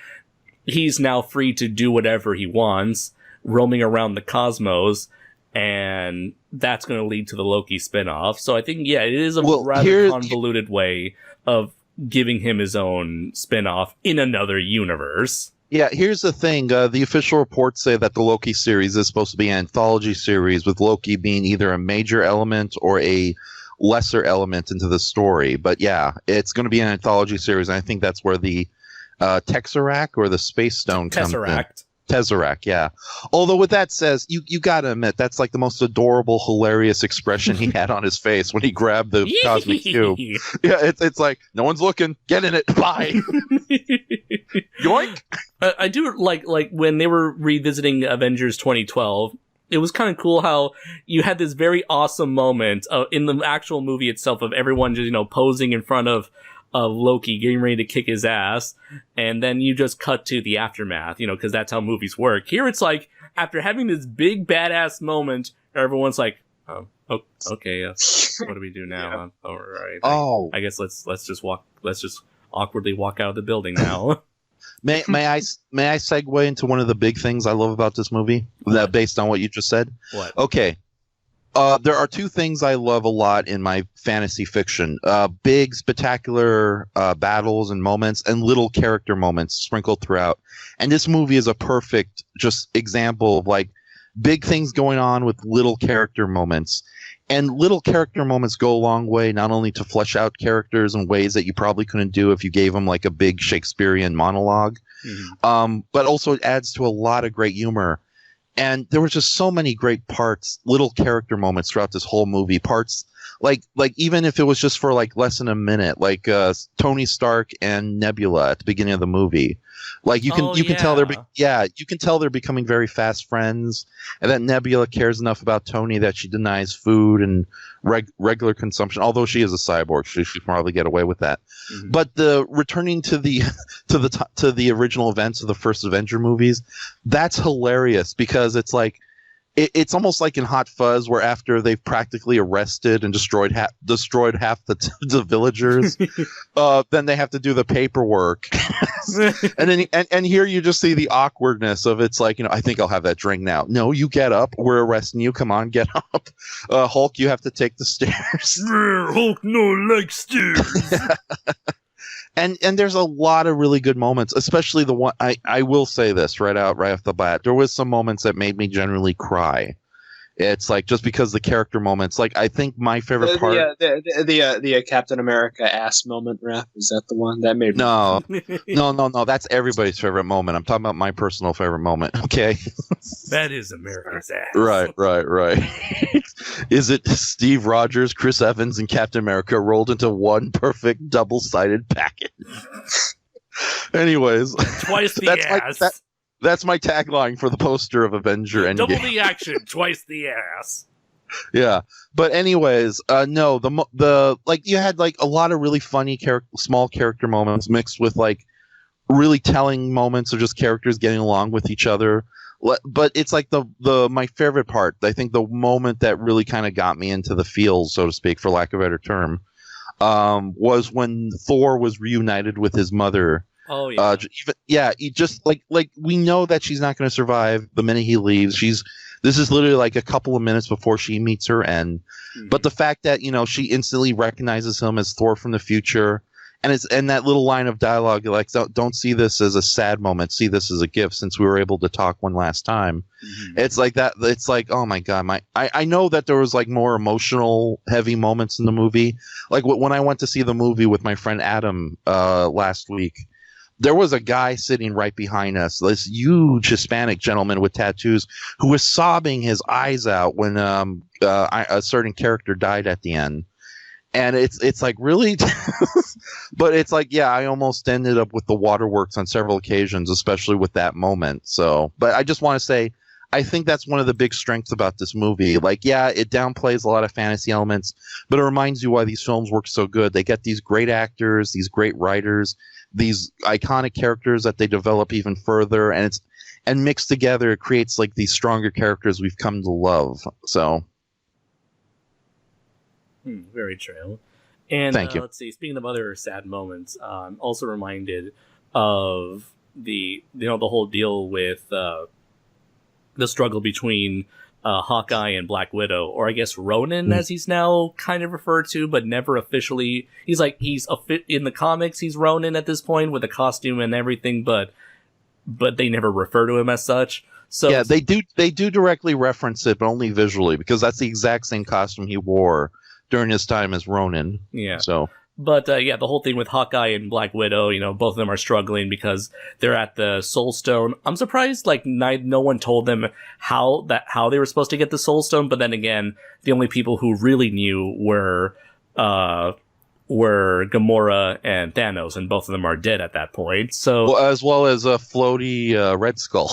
He's now free to do whatever he wants, roaming around the cosmos, and that's going to lead to the Loki spinoff. So I think, yeah, it is a rather convoluted way of giving him his own spinoff in another universe. Yeah, here's the thing. The official reports say that the Loki series is supposed to be an anthology series, with Loki being either a major element or a lesser element into the story. But yeah, it's going to be an anthology series, and I think that's where the Tesseract or the Space Stone comes in. Tesseract, yeah. Although with that says, you gotta admit, that's like the most adorable, hilarious expression he had on his face when he grabbed the Cosmic Cube. Yeah, it's like, no one's looking, get in it, bye. Yoink! I do like when they were revisiting Avengers 2012, it was kind of cool how you had this very awesome moment in the actual movie itself of everyone just, you know, posing in front of of Loki getting ready to kick his ass, and then you just cut to the aftermath, because that's how movies work. Here it's like, after having this big badass moment, everyone's like, oh, okay, what do we do now? Yeah. All right. I guess let's just awkwardly walk out of the building now. May I segue into one of the big things I love about this movie? That based on what you just said? What? Okay. There are two things I love a lot in my fantasy fiction. Big, spectacular battles and moments, and little character moments sprinkled throughout. And this movie is a perfect just example of like big things going on with little character moments. And little character moments go a long way, not only to flesh out characters in ways that you probably couldn't do if you gave them like a big Shakespearean monologue, but also it adds to a lot of great humor. And there were just so many great parts, little character moments throughout this whole movie. Parts like even if it was just for like less than a minute, like Tony Stark and Nebula at the beginning of the movie. Like you can tell you can tell they're becoming very fast friends, and that Nebula cares enough about Tony that she denies food and regular consumption. Although she is a cyborg, she should probably get away with that. Mm-hmm. But the returning to the original events of the first Avenger movies, that's hilarious because it's like. It's almost like in Hot Fuzz, where after they've practically arrested and destroyed half the villagers, then they have to do the paperwork, and here you just see the awkwardness of it's like I think I'll have that drink now. No, you get up. We're arresting you. Come on, get up. Hulk, you have to take the stairs. Hulk no like stairs. And there's a lot of really good moments, especially the one I will say this right off the bat. There was some moments that made me genuinely cry. It's like just because the character moments. Like I think my favorite part. The Captain America ass moment, Raph, is that the one that made? No. That's everybody's favorite moment. I'm talking about my personal favorite moment. Okay. That is America's ass. Right. Is it Steve Rogers, Chris Evans, and Captain America rolled into one perfect double-sided package? Anyways, twice the ass. That's my tagline for the poster of Avenger Endgame. Double the action, twice the ass. Yeah, but anyways, no, the like you had like a lot of really funny small character moments mixed with like really telling moments of just characters getting along with each other. But it's like the my favorite part. I think the moment that really kind of got me into the feels, so to speak, for lack of a better term, was when Thor was reunited with his mother. Oh yeah. He just like we know that she's not going to survive the minute he leaves. This is literally like a couple of minutes before she meets her end. Mm-hmm. But the fact that she instantly recognizes him as Thor from the future, and that little line of dialogue like don't see this as a sad moment, see this as a gift since we were able to talk one last time. Mm-hmm. It's like that. It's like, oh my god, I know that there was like more emotional heavy moments in the movie. Like when I went to see the movie with my friend Adam last week. There was a guy sitting right behind us, this huge Hispanic gentleman with tattoos, who was sobbing his eyes out when a certain character died at the end. And it's like, really? But it's like, yeah, I almost ended up with the waterworks on several occasions, especially with that moment. So, but I just want to say, I think that's one of the big strengths about this movie. Like, yeah, it downplays a lot of fantasy elements, but it reminds you why these films work so good. They get these great actors, these great writers, these iconic characters that they develop even further, and mixed together, it creates like these stronger characters we've come to love. So, very true. And thank you. Let's see. Speaking of other sad moments, I'm also reminded of the whole deal with the struggle between Hawkeye and Black Widow, or I guess Ronin, as he's now kind of referred to, but never officially. He's in the comics, he's Ronin at this point with a costume and everything, but they never refer to him as such. So yeah, they do directly reference it, but only visually, because that's the exact same costume he wore during his time as Ronin. Yeah. So. But the whole thing with Hawkeye and Black Widow, both of them are struggling because they're at the Soul Stone. I'm surprised, no one told them how they were supposed to get the Soul Stone. But then again, the only people who really knew were Gamora and Thanos, and both of them are dead at that point. So, as well as a floaty Red Skull.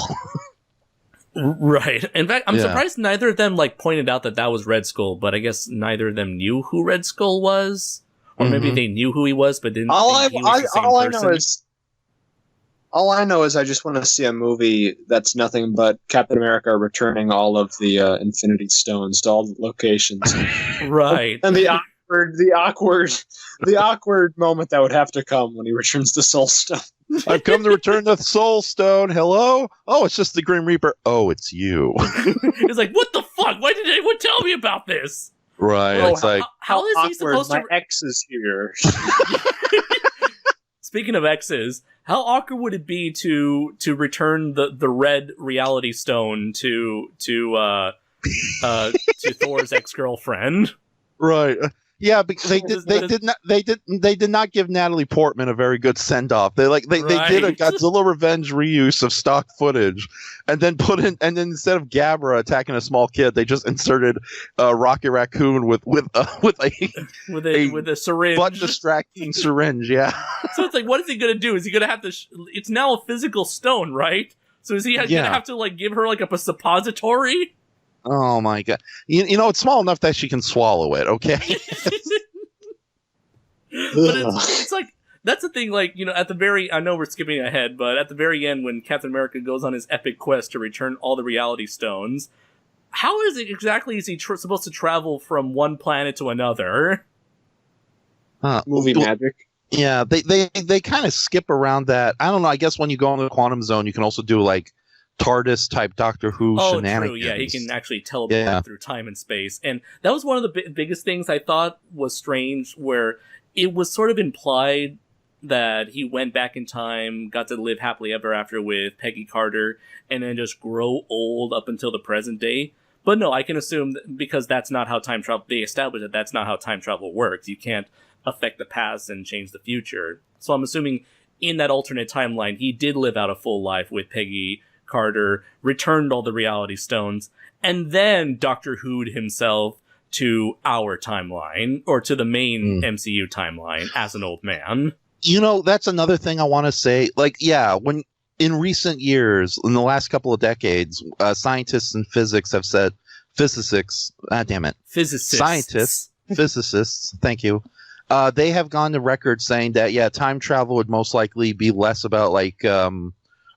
Right. In fact, I'm surprised neither of them pointed out that was Red Skull. But I guess neither of them knew who Red Skull was. or maybe they knew who he was, but didn't think he was the same person. All I know is I just want to see a movie that's nothing but Captain America returning all of the Infinity Stones to all the locations, right? And the awkward moment that would have to come when he returns the Soul Stone. I've come to return the Soul Stone. Hello? Oh, it's just the Grim Reaper. Oh, it's you. He's like, what the fuck? Why did anyone tell me about this? Right. It's like, how is awkward. He supposed to? My ex is here. Speaking of exes, how awkward would it be to return the red reality stone to Thor's ex-girlfriend? Right. Yeah, because they did not give Natalie Portman a very good send off. They did a Godzilla Revenge reuse of stock footage, and then then instead of Gabra attacking a small kid, they just inserted Rocket Raccoon with a syringe, butt distracting syringe. Yeah. So it's like, what is he gonna do? Is he gonna have to? It's now a physical stone, right? So is he gonna have to give her a suppository? Oh my god! You know it's small enough that she can swallow it. Okay. But it's like that's the thing. At the very, I know we're skipping ahead, but at the very end, when Captain America goes on his epic quest to return all the reality stones, how is it exactly is he supposed to travel from one planet to another? Movie magic. Yeah, they kind of skip around that. I don't know. I guess when you go in the quantum zone, you can also do TARDIS type Doctor Who shenanigans. True. Yeah, he can actually teleport through time and space, and that was one of the biggest things I thought was strange, where it was sort of implied that he went back in time, got to live happily ever after with Peggy Carter, and then just grow old up until the present day. But no, I can assume because that's not how time travel. They established that's not how time travel works. You can't affect the past and change the future. So I'm assuming in that alternate timeline, he did live out a full life with Peggy Carter, returned all the reality stones, and then Doctor Who'd himself to our timeline, or to the main MCU timeline as an old man. That's another thing I want to say. When in recent years, in the last couple of decades, scientists and physicists have said, physicists, thank you. They have gone to record saying that, time travel would most likely be less about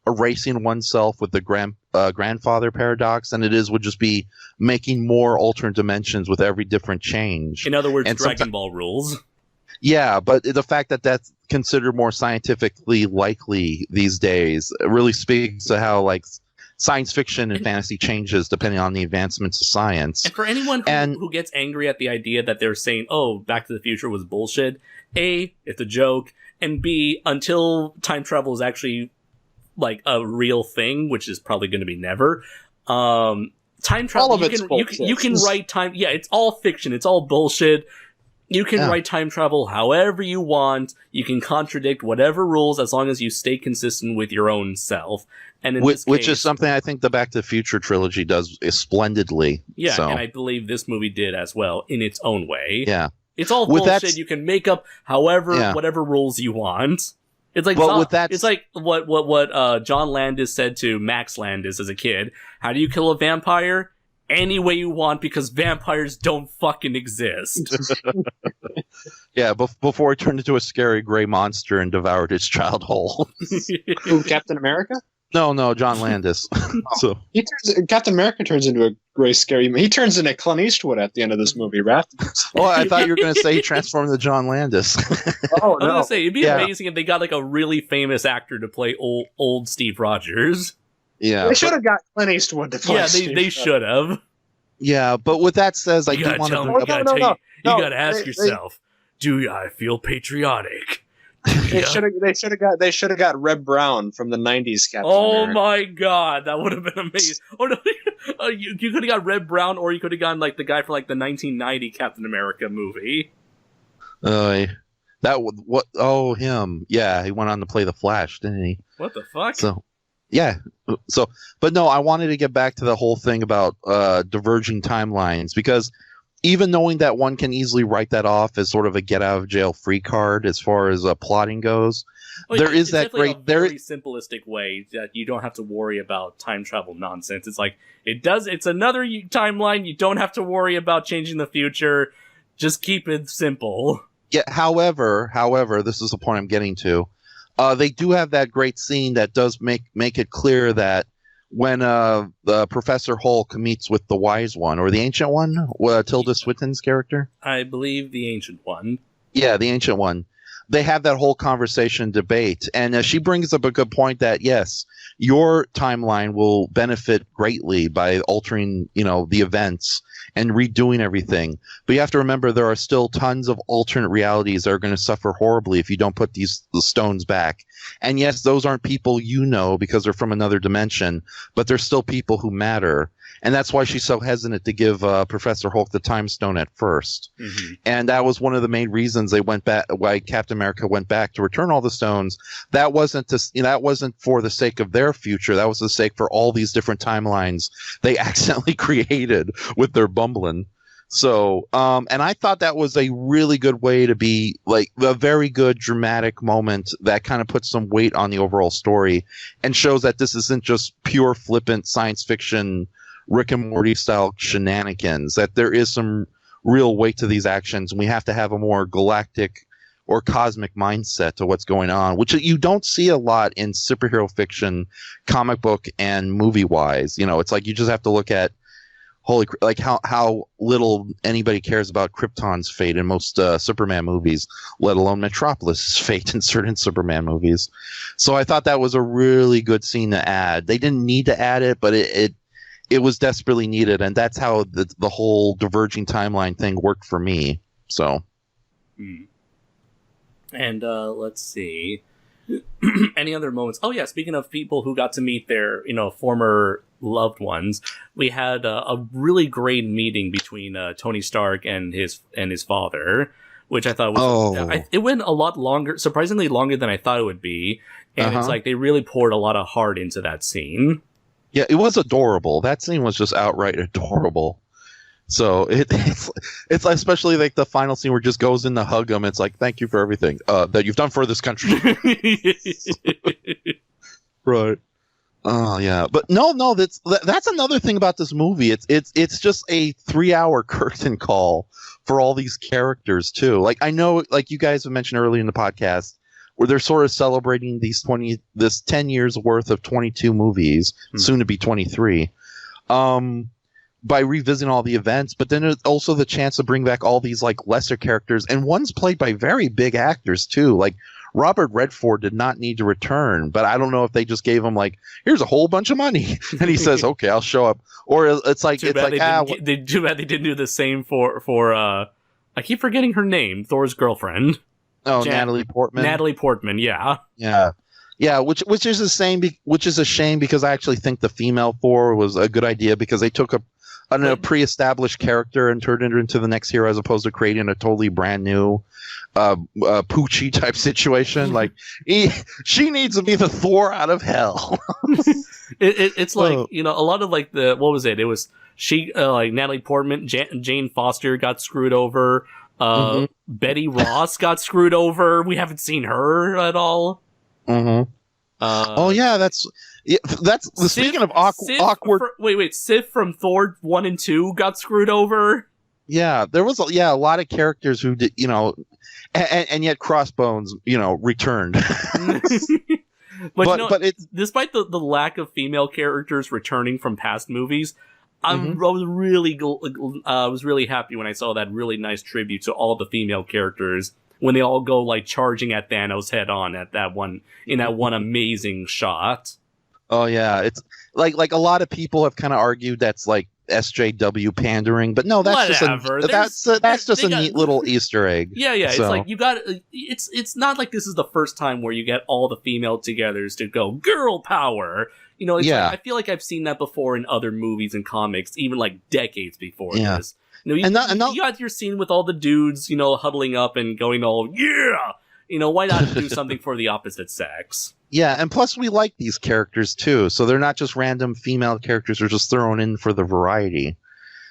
erasing oneself with the grandfather paradox than it would just be making more alternate dimensions with every different change. In other words, Dragon Ball rules. Yeah, but the fact that that's considered more scientifically likely these days really speaks to how science fiction and fantasy changes depending on the advancements of science. And for anyone who gets angry at the idea that they're saying, oh, Back to the Future was bullshit, A, it's a joke, and B, until time travel is actually a real thing, which is probably going to be never. Time travel, you can write time. Yeah, it's all fiction. It's all bullshit. You can write time travel however you want. You can contradict whatever rules as long as you stay consistent with your own self. And which is something I think the Back to the Future trilogy does splendidly. Yeah, so. And I believe this movie did as well in its own way. Yeah, it's all bullshit. You can make up whatever rules you want. It's like what John Landis said to Max Landis as a kid. How do you kill a vampire? Any way you want, because vampires don't fucking exist. Yeah, before he turned into a scary gray monster and devoured his child whole. Who, Captain America? No, John Landis. So Captain America turns into a gray, scary. He turns into Clint Eastwood at the end of this movie, right? Oh, I thought you were going to say he transformed into John Landis. Oh, no. I was going to say, it'd be amazing if they got a really famous actor to play old Steve Rogers. Yeah, they should have got Clint Eastwood to play. Yeah, they should have. Yeah, but with that says, you gotta ask yourself, do I feel patriotic? They should have got Reb Brown from the '90s Captain America. My god, that would have been amazing. Oh no, you could have got Reb Brown, or you could have gotten the guy from the 1990 Captain America movie. Him? Yeah, he went on to play the Flash, didn't he? What the fuck? But no, I wanted to get back to the whole thing about diverging timelines, because even knowing that one can easily write that off as sort of a get out of jail free card as far as plotting goes, it's very simplistic way that you don't have to worry about time travel nonsense. It's it's another timeline. You don't have to worry about changing the future. Just keep it simple. Yeah. However, this is the point I'm getting to. They do have that great scene that does make it clear that when the Professor Hulk meets with the Wise One or the Ancient One, Tilda Swinton's character. I believe the Ancient One. Yeah, the Ancient One. They have that whole conversation debate, and she brings up a good point that yes, your timeline will benefit greatly by altering, the events and redoing everything. But you have to remember there are still tons of alternate realities that are going to suffer horribly if you don't put the stones back. And yes, those aren't people because they're from another dimension, but they're still people who matter. And that's why she's so hesitant to give Professor Hulk the Time Stone at first. Mm-hmm. And that was one of the main reasons they went back, why Captain America went back to return all the stones. That wasn't that wasn't for the sake of their future. That was the sake for all these different timelines they accidentally created with their bumbling. So, and I thought that was a really good way to be like a very good dramatic moment that kind of puts some weight on the overall story and shows that this isn't just pure flippant science fiction Rick and Morty style shenanigans, that there is some real weight to these actions, and we have to have a more galactic or cosmic mindset to what's going on, which you don't see a lot in superhero fiction, comic book and movie wise. It's like you just have to look at how little anybody cares about Krypton's fate in most Superman movies, let alone Metropolis's fate in certain Superman movies. So I thought that was a really good scene to add. They didn't need to add it, but it was desperately needed, and that's how the whole diverging timeline thing worked for me. So, and let's see, any other moments? Oh yeah, speaking of people who got to meet their former loved ones, we had a really great meeting between Tony Stark and his father, which I thought was it went a lot longer, surprisingly longer than I thought it would be, and it's like they really poured a lot of heart into that scene. Yeah, it was adorable. That scene was just outright adorable. So it's especially like the final scene where it just goes in to hug him. It's like, thank you for everything that you've done for this country. Right. Oh yeah, but no, that's another thing about this movie. It's just a 3-hour curtain call for all these characters too. Like I know, like you guys have mentioned earlier in the podcast, where they're sort of celebrating this 10 years worth of 22 movies, soon to be 23, by revisiting all the events. But then there's also the chance to bring back all these like lesser characters, and one's played by very big actors too. Like Robert Redford did not need to return, but I don't know if they just gave him like, here's a whole bunch of money, and he says, okay, I'll show up. Or it's like too bad they didn't do the same for I keep forgetting her name, Thor's girlfriend. Oh, Natalie Portman. Natalie Portman, yeah. Yeah, which is a shame because I actually think the female Thor was a good idea because they took a pre-established character and turned it into the next hero as opposed to creating a totally brand new Poochie type situation. Like she needs to be the Thor out of hell. It's like a lot of like the what was it? It was she like Natalie Portman, Jane Foster got screwed over. Betty Ross got screwed over. We haven't seen her at all. Oh yeah, that's speaking of awkward. Wait, Sif from Thor 1 and 2 got screwed over. Yeah, there was a lot of characters who did, and yet Crossbones, returned. but it's despite the lack of female characters returning from past movies. I was really happy when I saw that really nice tribute to all the female characters when they all go like charging at Thanos head on at that one amazing shot. Oh yeah, it's like a lot of people have kind of argued that's like SJW pandering, but no, that's just a neat little Easter egg. Yeah, so. It's like you got it's not like this is the first time where you get all the female togethers to go girl power. Like, I feel like I've seen that before in other movies and comics, even like decades before this. You got your scene with all the dudes, huddling up and going all, yeah! Why not do something for the opposite sex? Yeah, and plus we like these characters too, so they're not just random female characters who are just thrown in for the variety.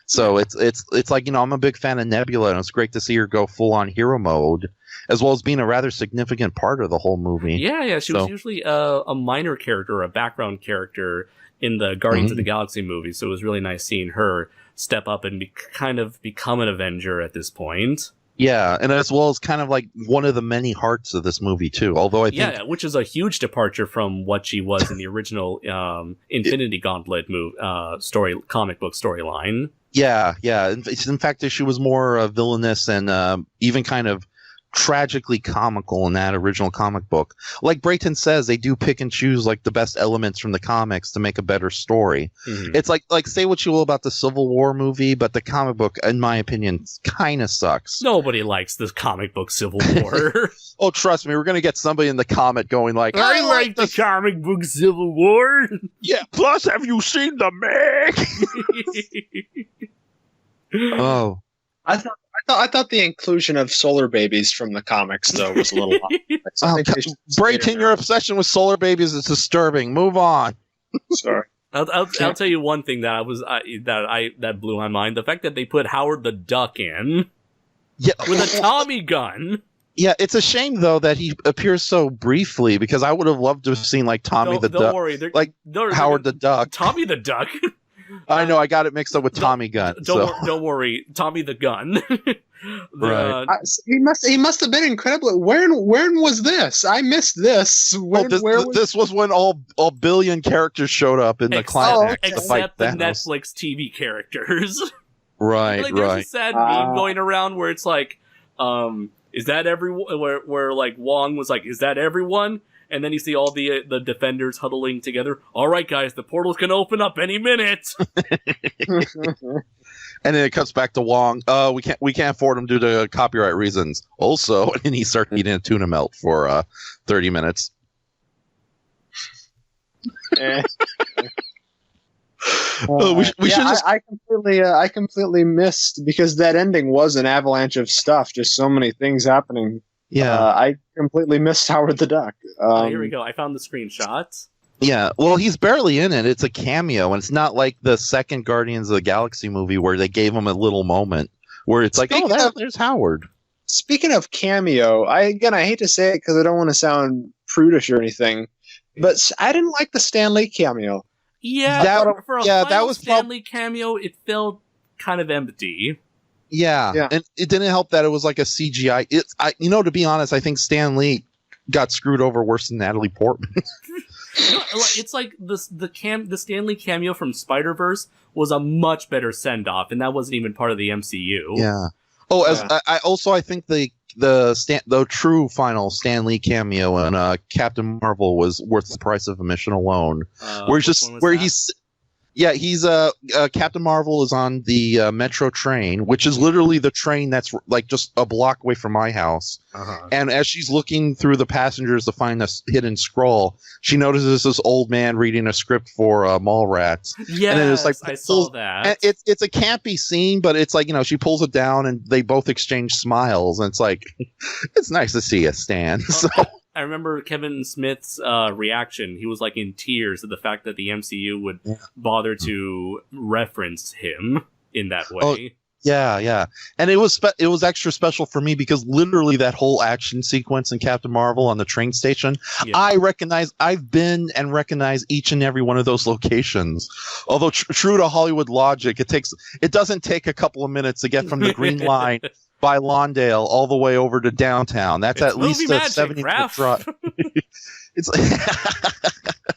So it's like, I'm a big fan of Nebula, and it's great to see her go full on hero mode, as well as being a rather significant part of the whole movie. Yeah, she was usually a minor character, a background character in the Guardians of the Galaxy movie, so it was really nice seeing her step up and kind of become an Avenger at this point. Yeah, and as well as kind of like one of the many hearts of this movie too. Although I think, which is a huge departure from what she was in the original Infinity Gauntlet comic book storyline. Yeah. In fact, she was more villainous and even kind of tragically comical in that original comic book. Like Brayton says, they do pick and choose like the best elements from the comics to make a better story. Mm-hmm. It's like say what you will about the Civil War movie, but the comic book, in my opinion, kind of sucks. Nobody likes this comic book Civil War. Oh, trust me, we're gonna get somebody in the comment going like, I like the comic book Civil War. Yeah. Plus, have you seen the Meg? Oh. I thought the inclusion of solar babies from the comics though was a little odd. Brayton, your obsession with solar babies is disturbing. Move on. Sorry. I'll tell you one thing that that blew my mind: the fact that they put Howard the Duck in, with a Tommy gun. Yeah, it's a shame though that he appears so briefly because I would have loved to have seen like Tommy the Duck. Don't worry, Howard the Duck. Tommy the Duck. I know, I got it mixed up with Tommy Gun. Don't worry, Tommy the Gun. Right. He must have been incredible. When was this? I missed this. This was when all billion characters showed up in the climax. Except the Netflix TV characters. Right, like, there's a sad meme going around where it's like, is that everyone? Where like Wong was like, is that everyone? And then you see all the defenders huddling together. All right, guys, the portal's gonna open up any minute. And then it cuts back to Wong. We can't afford him due to copyright reasons. Also, and he starts eating a tuna melt for 30 minutes. I completely missed because that ending was an avalanche of stuff. Just so many things happening. Yeah, I completely missed Howard the Duck. Here we go. I found the screenshots. Yeah, well, he's barely in it. It's a cameo, and it's not like the second Guardians of the Galaxy movie where they gave him a little moment where it's there's Howard. Speaking of cameo, I hate to say it because I don't want to sound prudish or anything, but I didn't like the Stan Lee cameo. Yeah, for a Stan Lee cameo, it felt kind of empty. Yeah, and it didn't help that it was like a CGI. To be honest, I think Stan Lee got screwed over worse than Natalie Portman. It's like the Stan Lee cameo from Spider-Verse was a much better send-off, and that wasn't even part of the MCU. Yeah. Oh, I think the true final Stan Lee cameo in Captain Marvel was worth the price of admission alone. He's Captain Marvel is on the Metro train, which is literally the train that's like just a block away from my house. Uh-huh. And as she's looking through the passengers to find a hidden scroll, she notices this old man reading a script for Mallrats. Yeah, and then it's like I saw that. And it's a campy scene, but it's like, she pulls it down and they both exchange smiles, and it's like it's nice to see you, Stan. So. I remember Kevin Smith's reaction. He was like in tears at the fact that the MCU would bother to reference him in that way. Oh, yeah. And it was extra special for me because literally that whole action sequence in Captain Marvel on the train station, I've been and recognize each and every one of those locations. Although true to Hollywood logic, it doesn't take a couple of minutes to get from the Green Line by Lawndale all the way over to downtown. That's at least a 70-minute drive.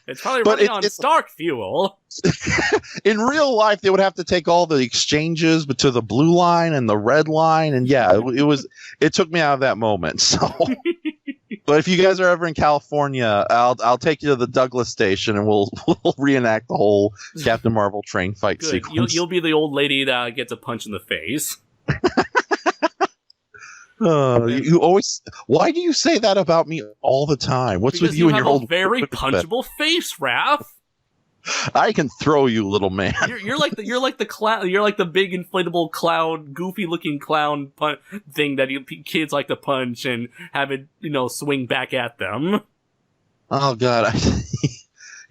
It's probably running on Stark fuel. In real life, they would have to take all the exchanges to the blue line and the red line, and it took me out of that moment. So, but if you guys are ever in California, I'll take you to the Douglas station and we'll reenact the whole Captain Marvel train fight sequence. You'll be the old lady that gets a punch in the face. You always. Why do you say that about me all the time? What's with you and your old very punchable face, Raph? I can throw you, little man. You're like the clown. You're like the big inflatable clown, goofy-looking clown thing that kids like to punch and have it, swing back at them. Oh God,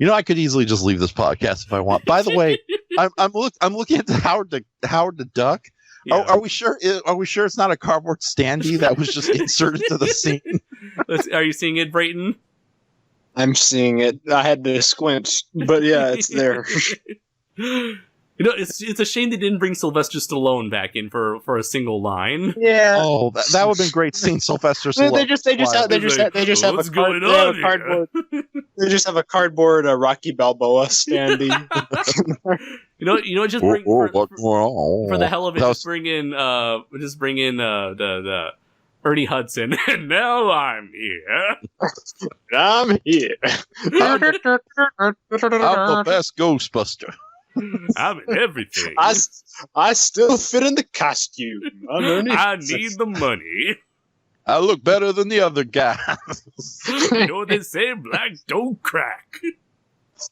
I could easily just leave this podcast if I want. By the way, I'm looking at Howard the Duck. Yeah. Are we sure? Are we sure it's not a cardboard standee that was just inserted to the scene? Are you seeing it, Brayton? I'm seeing it. I had to squint, but yeah, it's there. You know, it's a shame they didn't bring Sylvester Stallone back in for a single line. Yeah. Oh, that would have been great seeing Sylvester Stallone. They just have a cardboard. They just have a cardboard Rocky Balboa standing. You know, just bring for the hell of it. Just bring in the Ernie Hudson, and now I'm here. I'm here. I'm the best Ghostbuster. I'm in everything. I still fit in the costume. I need the money. I look better than the other guys. You know what they say? Black don't crack.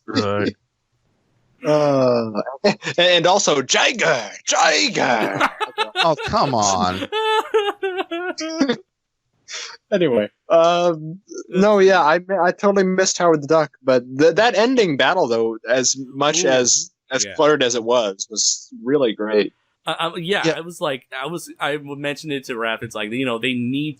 Right. And also Jiger. Oh, come on. Anyway, no, yeah, I totally missed Howard the Duck, but that ending battle, though, as much as cluttered as it was really great. I mentioned it to Raph. It's like, you know, they need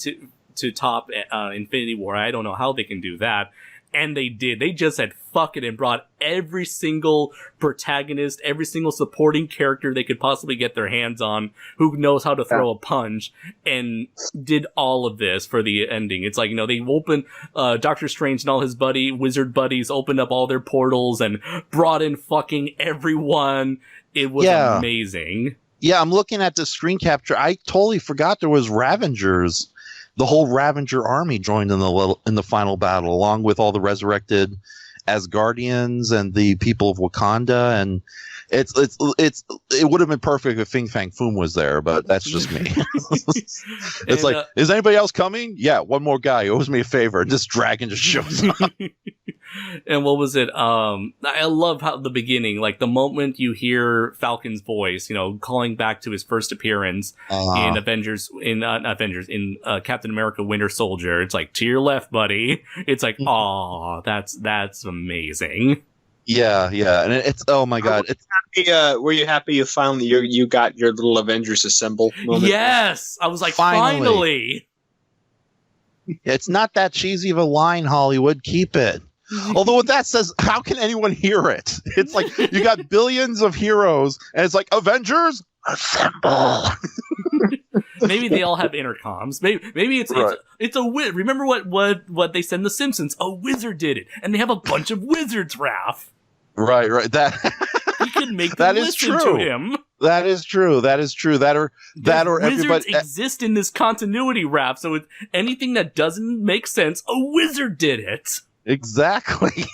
to top Infinity War. I don't know how they can do that. And they did. They just said fuck it and brought every single protagonist, every single supporting character they could possibly get their hands on who knows how to throw a punch, and did all of this for the ending. It's like, you know, they opened, Doctor Strange and all his wizard buddies opened up all their portals and brought in fucking everyone. It was amazing. Yeah, I'm looking at the screen capture. I totally forgot there was Ravengers. The whole Ravenger army joined in the final battle, along with all the resurrected Asgardians and the people of Wakanda. And it would have been perfect if Fing Fang Foom was there, but that's just me. It's like, is anybody else coming? Yeah, one more guy who owes me a favor. And this dragon just shows up. And what was it? I love how the beginning, like the moment you hear Falcon's voice, you know, calling back to his first appearance in Captain America: Winter Soldier. It's like, to your left, buddy. It's like, aw, that's amazing. Yeah, and it's, oh my god, it's happy, were you happy you finally you got your little Avengers assemble moment? Yes, I was like, finally. It's not that cheesy of a line, Hollywood. Keep it. Although what that says, how can anyone hear it? It's like you got billions of heroes, and it's like, Avengers assemble. Maybe they all have intercoms. Maybe it's a wizard. Remember what they said in The Simpsons? A wizard did it, and they have a bunch of wizards, Raph. Right. That he could make them listen to him. That is true. That or wizards everybody exist in this continuity, Raph. So anything that doesn't make sense, a wizard did it. Exactly.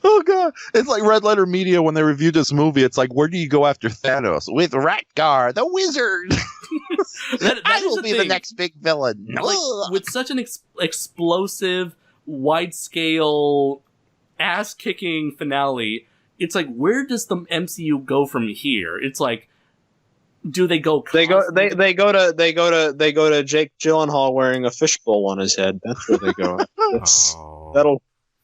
Oh god, it's like Red Letter Media when they reviewed this movie. It's like, where do you go after Thanos? With Ratgar, the wizard. that I will be the next big villain. Like, with such an explosive, wide-scale, ass-kicking finale, it's like, where does the MCU go from here? It's like, do they go? They go to Jake Gyllenhaal wearing a fishbowl on his head. That's where they go.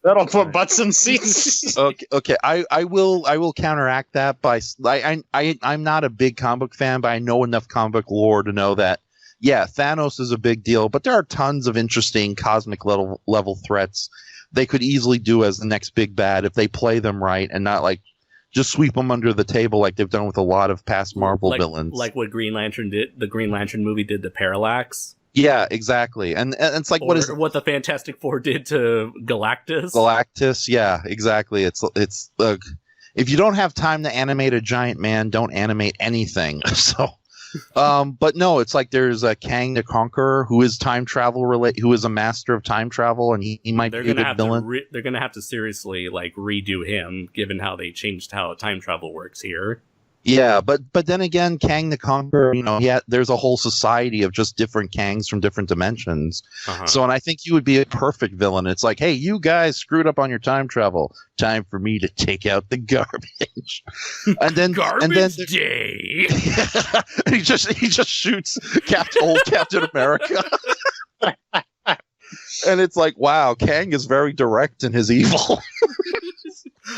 That'll put butts in seats. Okay. I will counteract that by I'm not a big comic book fan, but I know enough comic book lore to know that Thanos is a big deal, but there are tons of interesting cosmic level threats they could easily do as the next big bad if they play them right and not like just sweep them under the table like they've done with a lot of past Marvel villains. Like what Green Lantern did, the Green Lantern movie did to Parallax. Yeah, exactly. And it's like, what the Fantastic Four did to Galactus? Galactus, yeah, exactly. It's if you don't have time to animate a giant man, don't animate anything. So, but no, it's like there's a Kang the Conqueror who is time travel who is a master of time travel, and he might be a good villain. They're gonna have to seriously like redo him, given how they changed how time travel works here. Yeah, but then again, Kang the Conqueror, you know, there's a whole society of just different Kangs from different dimensions. So, and I think you would be a perfect villain. It's like, hey, you guys screwed up on your time travel. Time for me to take out the garbage. And then garbage day. he just shoots old Captain America. And it's like, wow, Kang is very direct in his evil.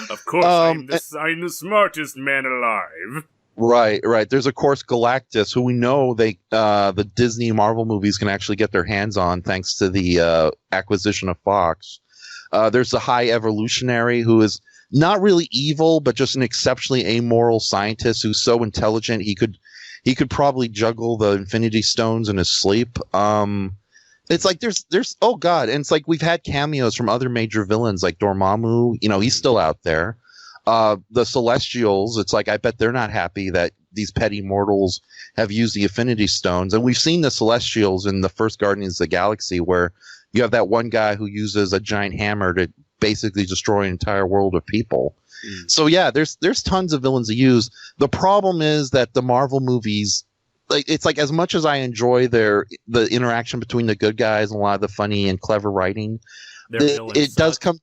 Of course, I'm the smartest man alive. Right. There's, of course, Galactus, who we know the Disney Marvel movies can actually get their hands on thanks to the acquisition of Fox. There's the High Evolutionary, who is not really evil, but just an exceptionally amoral scientist who's so intelligent he could probably juggle the Infinity Stones in his sleep. It's like there's oh god, and it's like we've had cameos from other major villains like Dormammu. He's still out there. The Celestials. It's like I bet they're not happy that these petty mortals have used the Infinity Stones, and we've seen the Celestials in the first Guardians of the Galaxy, where you have that one guy who uses a giant hammer to basically destroy an entire world of people. So yeah, there's tons of villains to use. The problem is that the Marvel movies, like, it's like as much as I enjoy the interaction between the good guys and a lot of the funny and clever writing, it does come.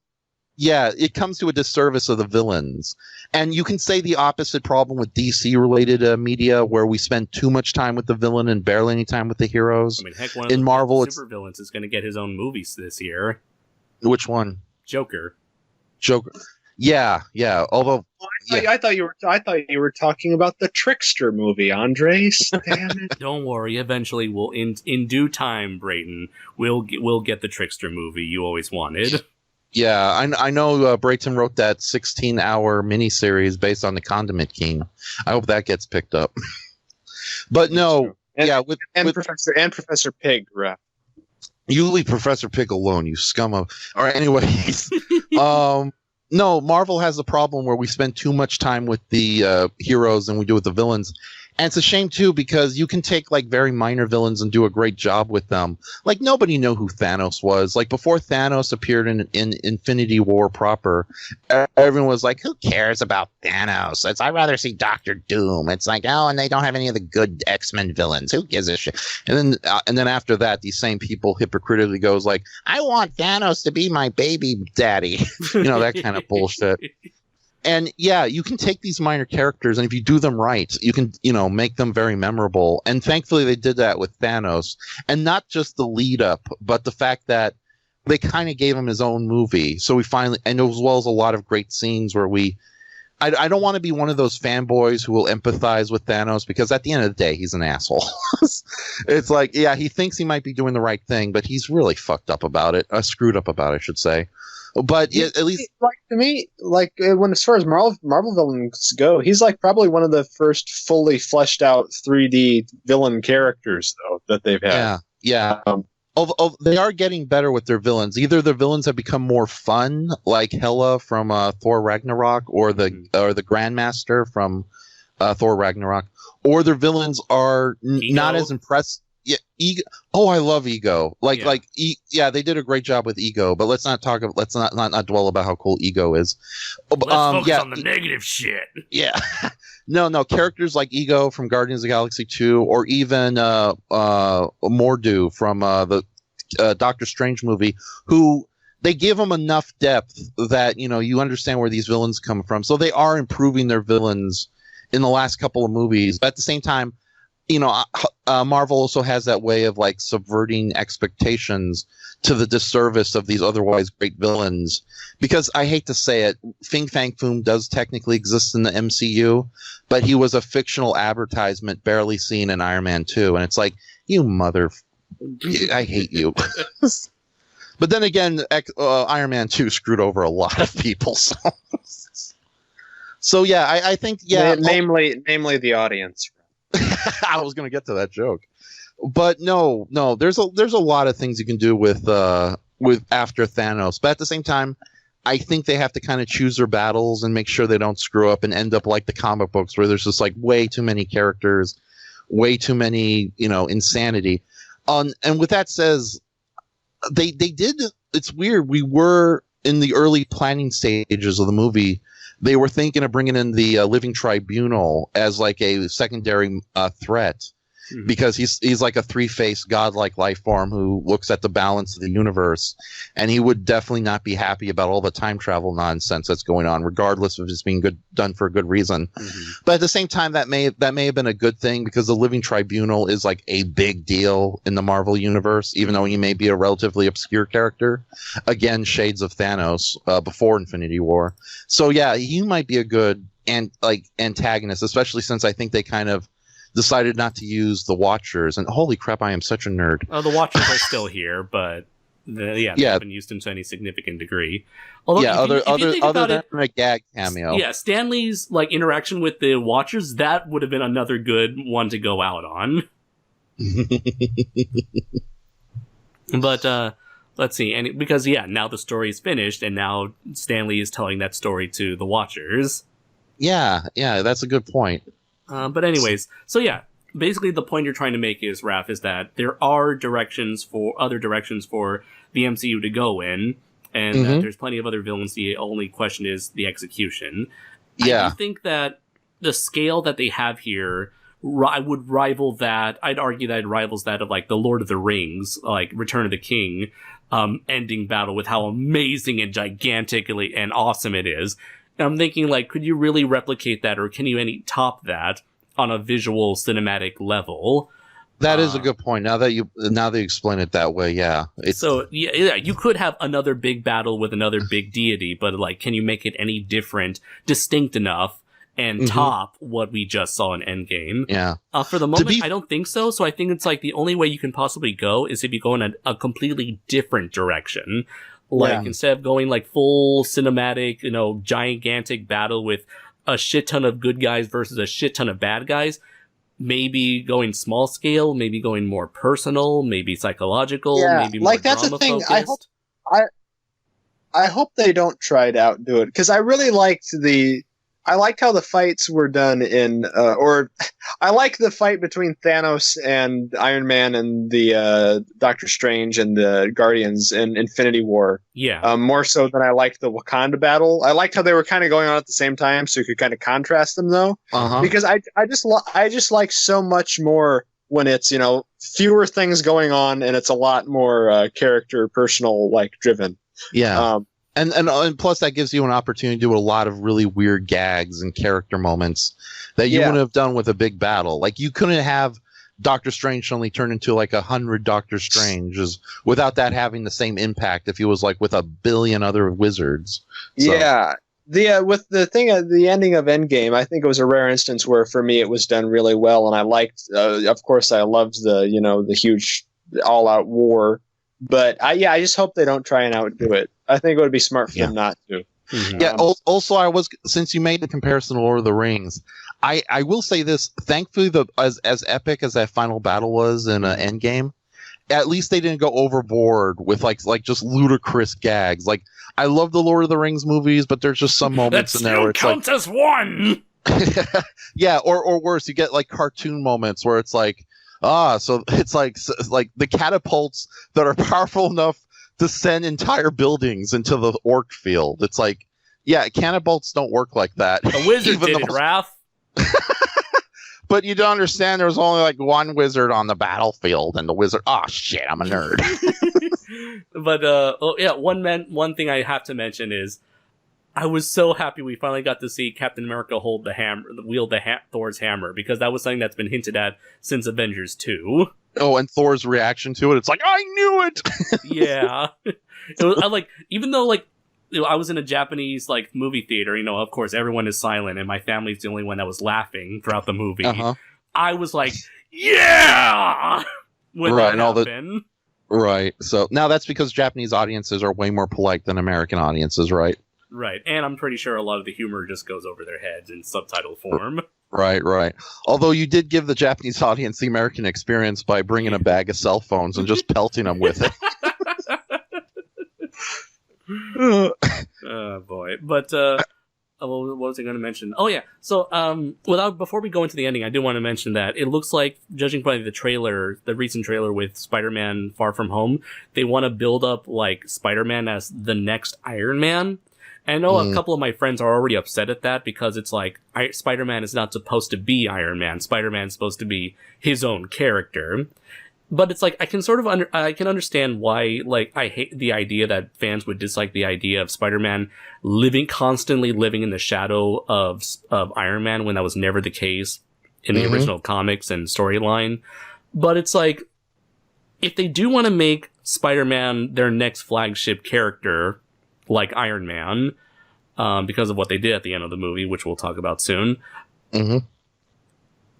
Yeah, it comes to a disservice of the villains. And you can say the opposite problem with DC-related media, where we spend too much time with the villain and barely any time with the heroes. I mean, heck, one of the Marvel supervillains is going to get his own movies this year. Which one? Joker. Yeah. Although I thought you were talking about the Trickster movie, Andres. Damn it! Don't worry. Eventually, we'll in due time, Brayton, we'll get the Trickster movie you always wanted. Yeah, I know Brayton wrote that 16-hour miniseries based on the Condiment King. I hope that gets picked up. But no, Professor Pig, right? You leave Professor Pig alone, you scum of. All right, anyways. No, Marvel has a problem where we spend too much time with the heroes than we do with the villains. And it's a shame, too, because you can take, like, very minor villains and do a great job with them. Like, nobody knew who Thanos was. Like, before Thanos appeared in Infinity War proper, everyone was like, who cares about Thanos? I'd rather see Doctor Doom. It's like, oh, and they don't have any of the good X-Men villains. Who gives a shit? And then after that, these same people hypocritically goes like, I want Thanos to be my baby daddy. That kind of bullshit. And yeah, you can take these minor characters, and if you do them right, you can, make them very memorable. And thankfully they did that with Thanos. And not just the lead up, but the fact that they kind of gave him his own movie. So we finally, and as well as a lot of great scenes where I don't want to be one of those fanboys who will empathize with Thanos, because at the end of the day, he's an asshole. It's like, yeah, he thinks he might be doing the right thing, but he's really fucked up about it. Screwed up about it, I should say. But at least, like, to me, like, when as far as Marvel villains go, he's like probably one of the first fully fleshed out 3D villain characters, though, that they've had. Yeah. Although they are getting better with their villains. Either their villains have become more fun, like Hela from Thor Ragnarok, or the Grandmaster from Thor Ragnarok, or their villains are not as impressive. Yeah, Ego. Oh, I love Ego. They did a great job with Ego. But let's not dwell about how cool Ego is. Let's focus on the negative shit. Yeah, no. Characters like Ego from Guardians of the Galaxy 2, or even Mordo from the Doctor Strange movie, who they give them enough depth that you understand where these villains come from. So they are improving their villains in the last couple of movies. But at the same time, Marvel also has that way of like subverting expectations to the disservice of these otherwise great villains. Because I hate to say it, Fin Fang Foom does technically exist in the MCU, but he was a fictional advertisement barely seen in Iron Man 2. And it's like, you I hate you. But then again, Iron Man 2 screwed over a lot of people. So yeah, I think, yeah. Namely the audience. I was going to get to that joke, but no. There's a lot of things you can do with after Thanos, but at the same time, I think they have to kind of choose their battles and make sure they don't screw up and end up like the comic books where there's just like way too many characters, way too many insanity. And with that says, they did. It's weird. We were in the early planning stages of the movie. They were thinking of bringing in the Living Tribunal as like a secondary threat, because he's like a three-faced godlike life form who looks at the balance of the universe, and he would definitely not be happy about all the time travel nonsense that's going on, regardless of it's being done for a good reason. But at the same time, that may have been a good thing, because the Living Tribunal is like a big deal in the Marvel universe, even though he may be a relatively obscure character. Again, shades of Thanos before Infinity War. So yeah, he might be a good antagonist, especially since I think they kind of decided not to use the Watchers. And holy crap, I am such a nerd. The Watchers are still here, but They haven't used him to any significant degree. Although, other than a gag cameo. Yeah, Stanley's like interaction with the Watchers, that would have been another good one to go out on. But let's see, and because now the story is finished, and now Stanley is telling that story to the Watchers. Yeah, that's a good point. But anyways, so basically the point you're trying to make is, Raph, is that there are other directions for the MCU to go in, and that there's plenty of other villains. The only question is the execution. Yeah. I do think that the scale that they have here would rival that. I'd argue that it rivals that of like the Lord of the Rings, like Return of the King, ending battle, with how amazing and gigantically and awesome it is. And I'm thinking, like, could you really replicate that, or can you top that on a visual cinematic level? That is a good point. Now that you explain it that way, you could have another big battle with another big deity, but like, can you make it any different, distinct enough, and top what we just saw in Endgame? Yeah. For the moment, I don't think so. So I think it's like the only way you can possibly go is if you go in a completely different direction. Like, instead of going like full cinematic, gigantic battle with a shit ton of good guys versus a shit ton of bad guys, maybe going small scale, maybe going more personal, maybe psychological, maybe more that's drama the thing. focused. I hope they don't try to outdo it, because I really I liked how the fights were done I like the fight between Thanos and Iron Man and the Doctor Strange and the Guardians in Infinity War. Yeah. More so than I liked the Wakanda battle. I liked how they were kind of going on at the same time, so you could kind of contrast them, though. Because I just like so much more when it's, fewer things going on and it's a lot more character, personal, like, driven. Yeah. And plus that gives you an opportunity to do a lot of really weird gags and character moments that you wouldn't have done with a big battle. Like, you couldn't have Doctor Strange suddenly turn into like 100 Doctor Stranges without that having the same impact if he was like with a billion other wizards. So. Yeah. With the ending of Endgame, I think it was a rare instance where for me it was done really well, and I liked. Of course, I loved the huge all-out war. But I just hope they don't try and outdo it. I think it would be smart for them not to. Mm-hmm. Yeah. Also, since you made the comparison to Lord of the Rings, I will say this. Thankfully, as epic as that final battle was in Endgame, at least they didn't go overboard with like just ludicrous gags. Like, I love the Lord of the Rings movies, but there's just some moments in there where it's counts as one. Yeah, or worse, you get like cartoon moments where it's like. So it's like the catapults that are powerful enough to send entire buildings into the orc field. It's like, catapults don't work like that. A wizard did it, Raph. But you don't understand. There was only like one wizard on the battlefield, and the wizard. Oh shit! I'm a nerd. But one thing I have to mention is, I was so happy we finally got to see Captain America wield Thor's hammer, because that was something that's been hinted at since Avengers 2. Oh, and Thor's reaction to it, it's like, I knew it! Yeah. Even though, I was in a Japanese, movie theater, of course, everyone is silent, and my family's the only one that was laughing throughout the movie. I was like, yeah! When that happened. Right. So, now that's because Japanese audiences are way more polite than American audiences, right? Right, and I'm pretty sure a lot of the humor just goes over their heads in subtitle form. Right. Although you did give the Japanese audience the American experience by bringing a bag of cell phones and just pelting them with it. Oh, boy. But, what was I going to mention? Oh, yeah. So, before we go into the ending, I do want to mention that it looks like, judging by the recent trailer with Spider-Man Far From Home, they want to build up, Spider-Man as the next Iron Man. And I know a couple of my friends are already upset at that, because it's like, Spider-Man is not supposed to be Iron Man. Spider-Man's supposed to be his own character. But it's like, I can I can understand why, I hate the idea that fans would dislike the idea of Spider-Man constantly living in the shadow of Iron Man, when that was never the case in the original comics and storyline. But it's like, if they do want to make Spider-Man their next flagship character, like Iron Man, because of what they did at the end of the movie, which we'll talk about soon.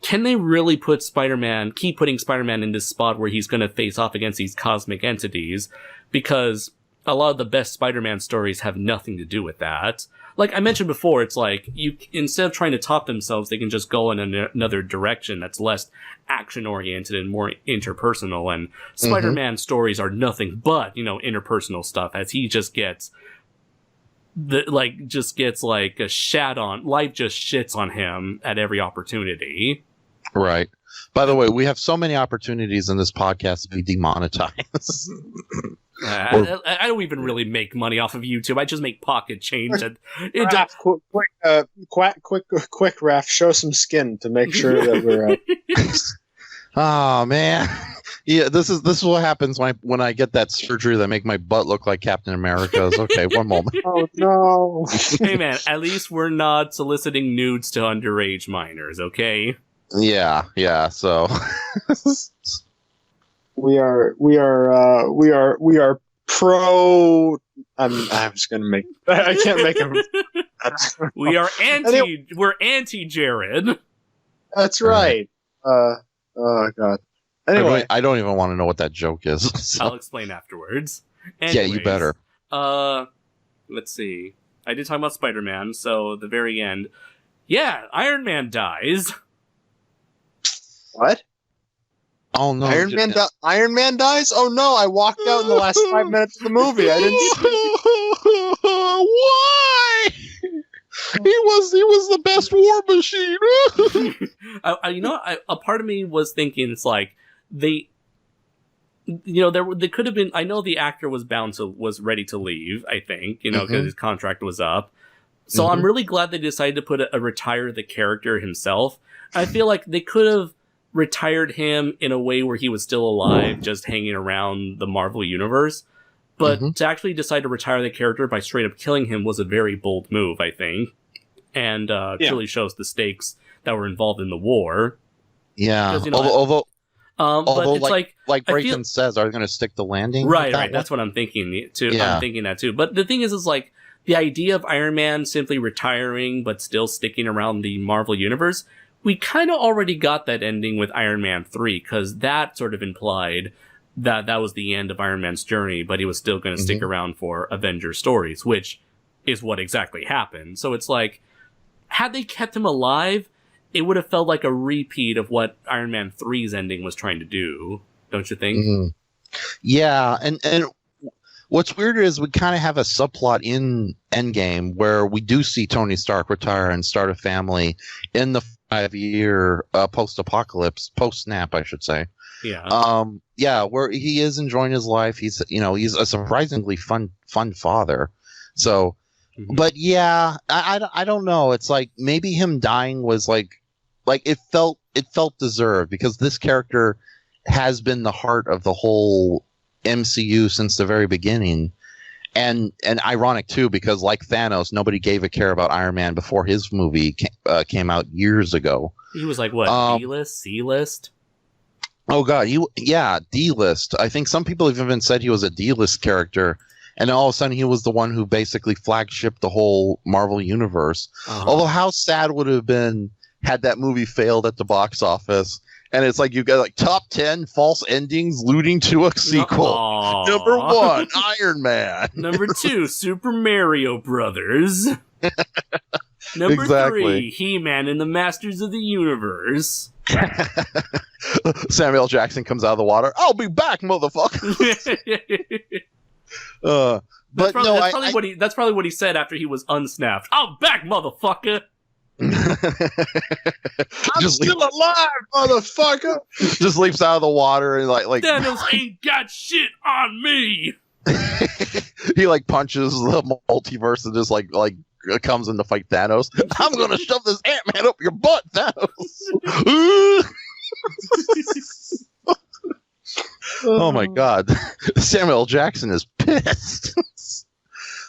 can they really keep putting Spider-Man in this spot where he's going to face off against these cosmic entities? Because a lot of the best Spider-Man stories have nothing to do with that. Like I mentioned before, it's like, instead of trying to top themselves, they can just go in another direction that's less action-oriented and more interpersonal, and Spider-Man stories are nothing but, interpersonal stuff, as he just gets a shat on. Life just shits on him at every opportunity. Right. By the way, we have so many opportunities in this podcast to be demonetized. I don't even really make money off of YouTube. I just make pocket change. Quick, Raph, show some skin to make sure that we're. Oh man, yeah. This is what happens when I get that surgery that make my butt look like Captain America's. Okay, one moment. Oh no. Hey man, at least we're not soliciting nudes to underage minors. Okay. Yeah. So. We are pro. I'm just gonna make. I can't make him. We are anti. Anyway, we're anti Jared. That's right. Oh god. Anyway, I don't even want to know what that joke is. So. I'll explain afterwards. Anyways, yeah, you better. Let's see. I did talk about Spider-Man, so the very end. Yeah, Iron Man dies. What? Oh no! Iron Man dies? Oh no! I walked out in the last 5 minutes of the movie. I didn't. Why? He was the best war machine. A part of me was thinking it's like they could have been. I know the actor was ready to leave. I think because his contract was up. So I'm really glad they decided to put retire the character himself. I feel like they could have retired him in a way where he was still alive, just hanging around the Marvel universe. But to actually decide to retire the character by straight up killing him was a very bold move, I think. And truly shows the stakes that were involved in the war. Yeah. Although but it's like Brayton says, are they going to stick the landing? Right. That's what I'm thinking too. Yeah. I'm thinking that too. But the thing is like the idea of Iron Man simply retiring but still sticking around the Marvel universe, we kind of already got that ending with Iron Man 3, because that sort of implied that was the end of Iron Man's journey, but he was still going to stick around for Avengers stories, which is what exactly happened. So it's like, had they kept him alive, it would have felt like a repeat of what Iron Man 3's ending was trying to do, don't you think? Yeah, and what's weird is we kind of have a subplot in Endgame where we do see Tony Stark retire and start a family in the 5-year post-snap, I should say. Yeah. Where he is enjoying his life. He's a surprisingly fun father. So, but yeah, I don't know. It's like maybe him dying was like it felt deserved, because this character has been the heart of the whole MCU since the very beginning. And ironic too, because like Thanos, nobody gave a care about Iron Man before his movie came out years ago. He was like what, D-list, C-list? Oh god, D-list. I think some people have even said he was a D-list character, and all of a sudden he was the one who basically flagshipped the whole Marvel universe. Although how sad would it have been had that movie failed at the box office. And it's like you got like top 10 false endings leading to a sequel. Aww. Number 1, Iron Man. Number 2, Super Mario Brothers. Number 3, He-Man and the Masters of the Universe. Samuel Jackson comes out of the water. I'll be back, motherfucker. That's probably what he said after he was unsnapped. I'm back, motherfucker. I'm still alive, motherfucker. Just leaps out of the water and like Thanos ain't got shit on me. He like punches the multiverse and just like comes in to fight Thanos. I'm gonna shove this Ant-Man up your butt, Thanos. Oh my god, Samuel Jackson is pissed.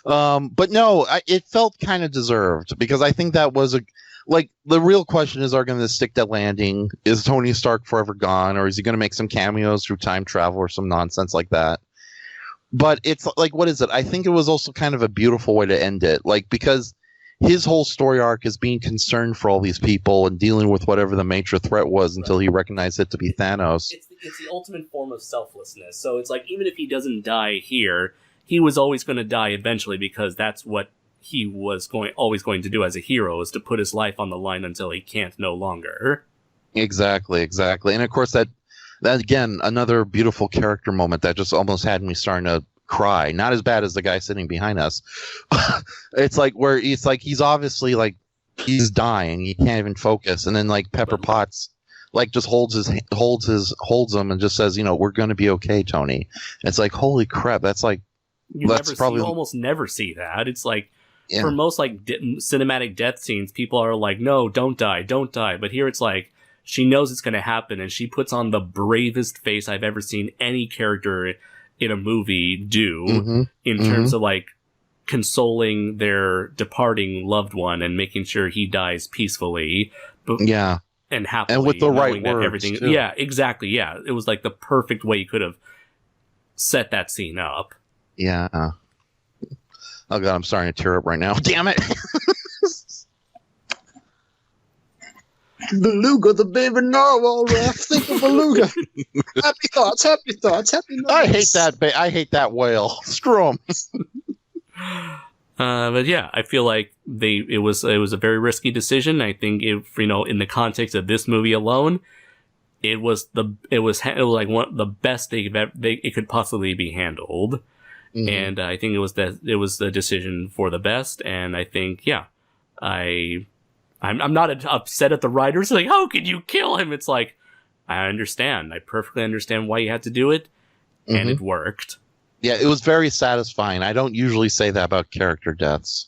But no, it felt kind of deserved, because I think that was the real question is, are going to stick that landing? Is Tony Stark forever gone, or is he going to make some cameos through time travel or some nonsense like that? But it's like, what is it? I think it was also kind of a beautiful way to end it, because his whole story arc is being concerned for all these people and dealing with whatever the major threat was until he recognized it to be Thanos. It's the ultimate form of selflessness. So it's like, even if he doesn't die here, he was always going to die eventually, because that's what he was always going to do as a hero, is to put his life on the line until he can't no longer. Exactly. And of course that again, another beautiful character moment that just almost had me starting to cry. Not as bad as the guy sitting behind us. It's like he's obviously like he's dying. He can't even focus, and then like Pepper Potts like just holds him and just says, we're going to be okay, Tony. And it's like, holy crap, that's like you almost never see that. It's like for most like cinematic death scenes, people are like, no, don't die. But here it's like she knows it's going to happen, and she puts on the bravest face I've ever seen any character in a movie do in terms of like consoling their departing loved one and making sure he dies peacefully. And happily. And with the right words, everything. too. Yeah, exactly. Yeah. It was like the perfect way you could have set that scene up. Yeah. Oh God, I'm starting to tear up right now. Damn it. Beluga, the baby narwhal, Raph. Think of Beluga. Happy thoughts, happy nights. I hate that whale. Screw him. But yeah, I feel like it was a very risky decision. I think if, in the context of this movie alone, it was like one of the best it could possibly be handled. And I think it was the decision for the best. And I think, I'm not upset at the writers. Like, how could you kill him? It's like, I understand. I perfectly understand why you had to do it, and it worked. Yeah, it was very satisfying. I don't usually say that about character deaths.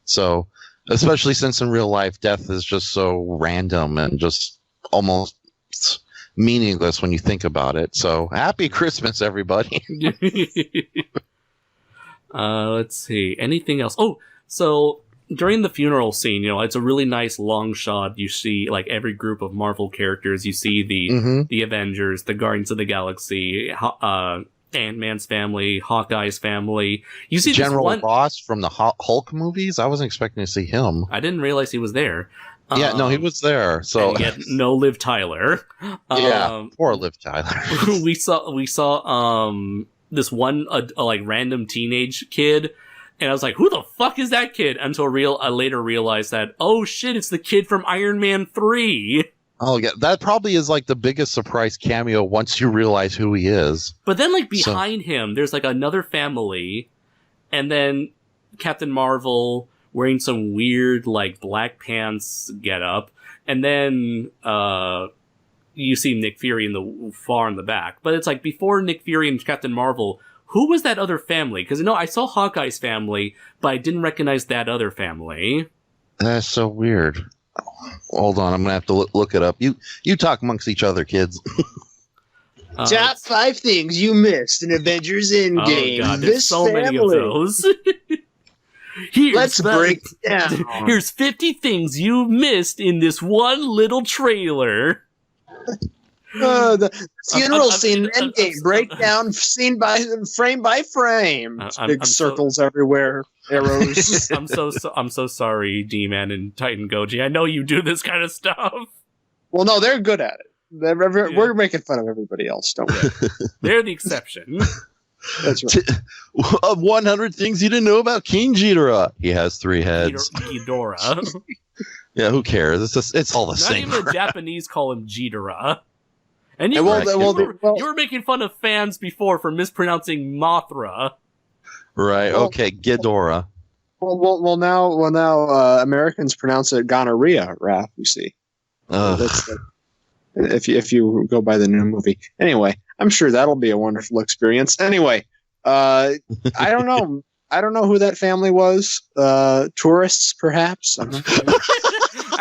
So, especially since in real life, death is just so random and just almost meaningless when you think about it. So, happy Christmas, everybody. Let's see. Anything else? Oh, so during the funeral scene, it's a really nice long shot. You see like every group of Marvel characters. You see the Avengers, the Guardians of the Galaxy, Ant-Man's family, Hawkeye's family. You see General Ross from the Hulk movies. I wasn't expecting to see him. I didn't realize he was there. Yeah, no, he was there. So no Liv Tyler. Poor Liv Tyler. we saw this one like random teenage kid, and I was like, who the fuck is that kid? Until I later realized that, oh shit, it's the kid from Iron Man 3. Oh yeah, that probably is like the biggest surprise cameo once you realize who he is. But then like behind him, there's like another family, and then Captain Marvel wearing some weird like black pants getup, and then you see Nick Fury in the back. But it's like before Nick Fury and Captain Marvel, who was that other family? Because I saw Hawkeye's family, but I didn't recognize that other family. That's so weird. Hold on, I'm gonna have to look it up. You talk amongst each other, kids. Top 5 things you missed in Avengers Endgame. Oh God, there's so many of those. Let's break down. Here's 50 things you missed in this one little trailer. The funeral scene in Endgame. Breakdown frame by frame. Big circles everywhere. Arrows. I'm so sorry, D-Man and Titan Goji. I know you do this kind of stuff. Well, no, they're good at it. We're making fun of everybody else, don't we? They're the exception. That's right. 100 things you didn't know about King Ghidorah. He has 3 heads. Ghidorah. Yeah, who cares? It's all the same. Not even the Japanese call him Ghidorah. And you were making fun of fans before for mispronouncing Mothra. Right. Okay. Ghidorah. Well, now, Americans pronounce it gonorrhea, Raph. You see, if you go by the new movie. Anyway, I'm sure that'll be a wonderful experience. Anyway, I don't know. I don't know who that family was. Tourists, perhaps. I'm not sure.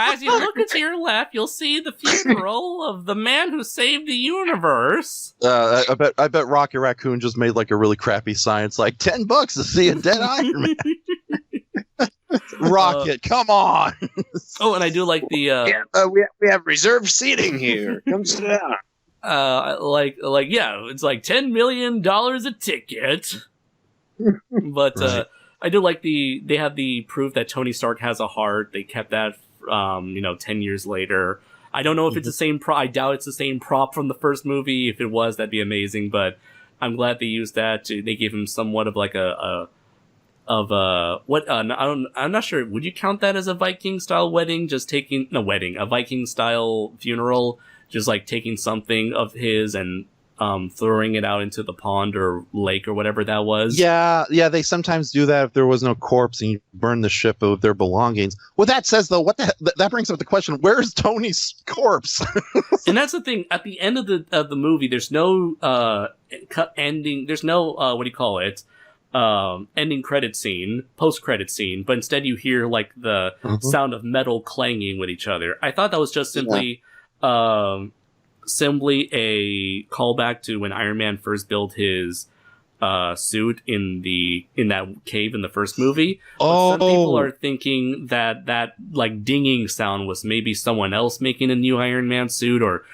As you look to your left, you'll see the funeral of the man who saved the universe. I bet Rocky Raccoon just made like a really crappy sign. It's like $10 to see a dead Iron Man. Rocket, come on! Oh, and I do like the. We have reserved seating here. Come sit down. It's like $10 million a ticket. But I do like they have the proof that Tony Stark has a heart. They kept that, 10 years later. I don't know if it's the same I doubt it's the same prop from the first movie. If it was, that'd be amazing. But I'm glad they used that. They gave him somewhat of like I'm not sure. Would you count that as a Viking style wedding? Just taking a Viking style funeral, just like taking something of his and throwing it out into the pond or lake or whatever that was. Yeah, they sometimes do that if there was no corpse and you burn the ship of their belongings. Well, that says though, that brings up the question: where's Tony's corpse? And that's the thing. At the end of the movie, there's no ending. There's no ending credit scene, post credit scene, but instead you hear like the sound of metal clanging with each other. I thought that was just simply a callback to when Iron Man first built his suit in that cave in the first movie. But some people are thinking that like dinging sound was maybe someone else making a new Iron Man suit, or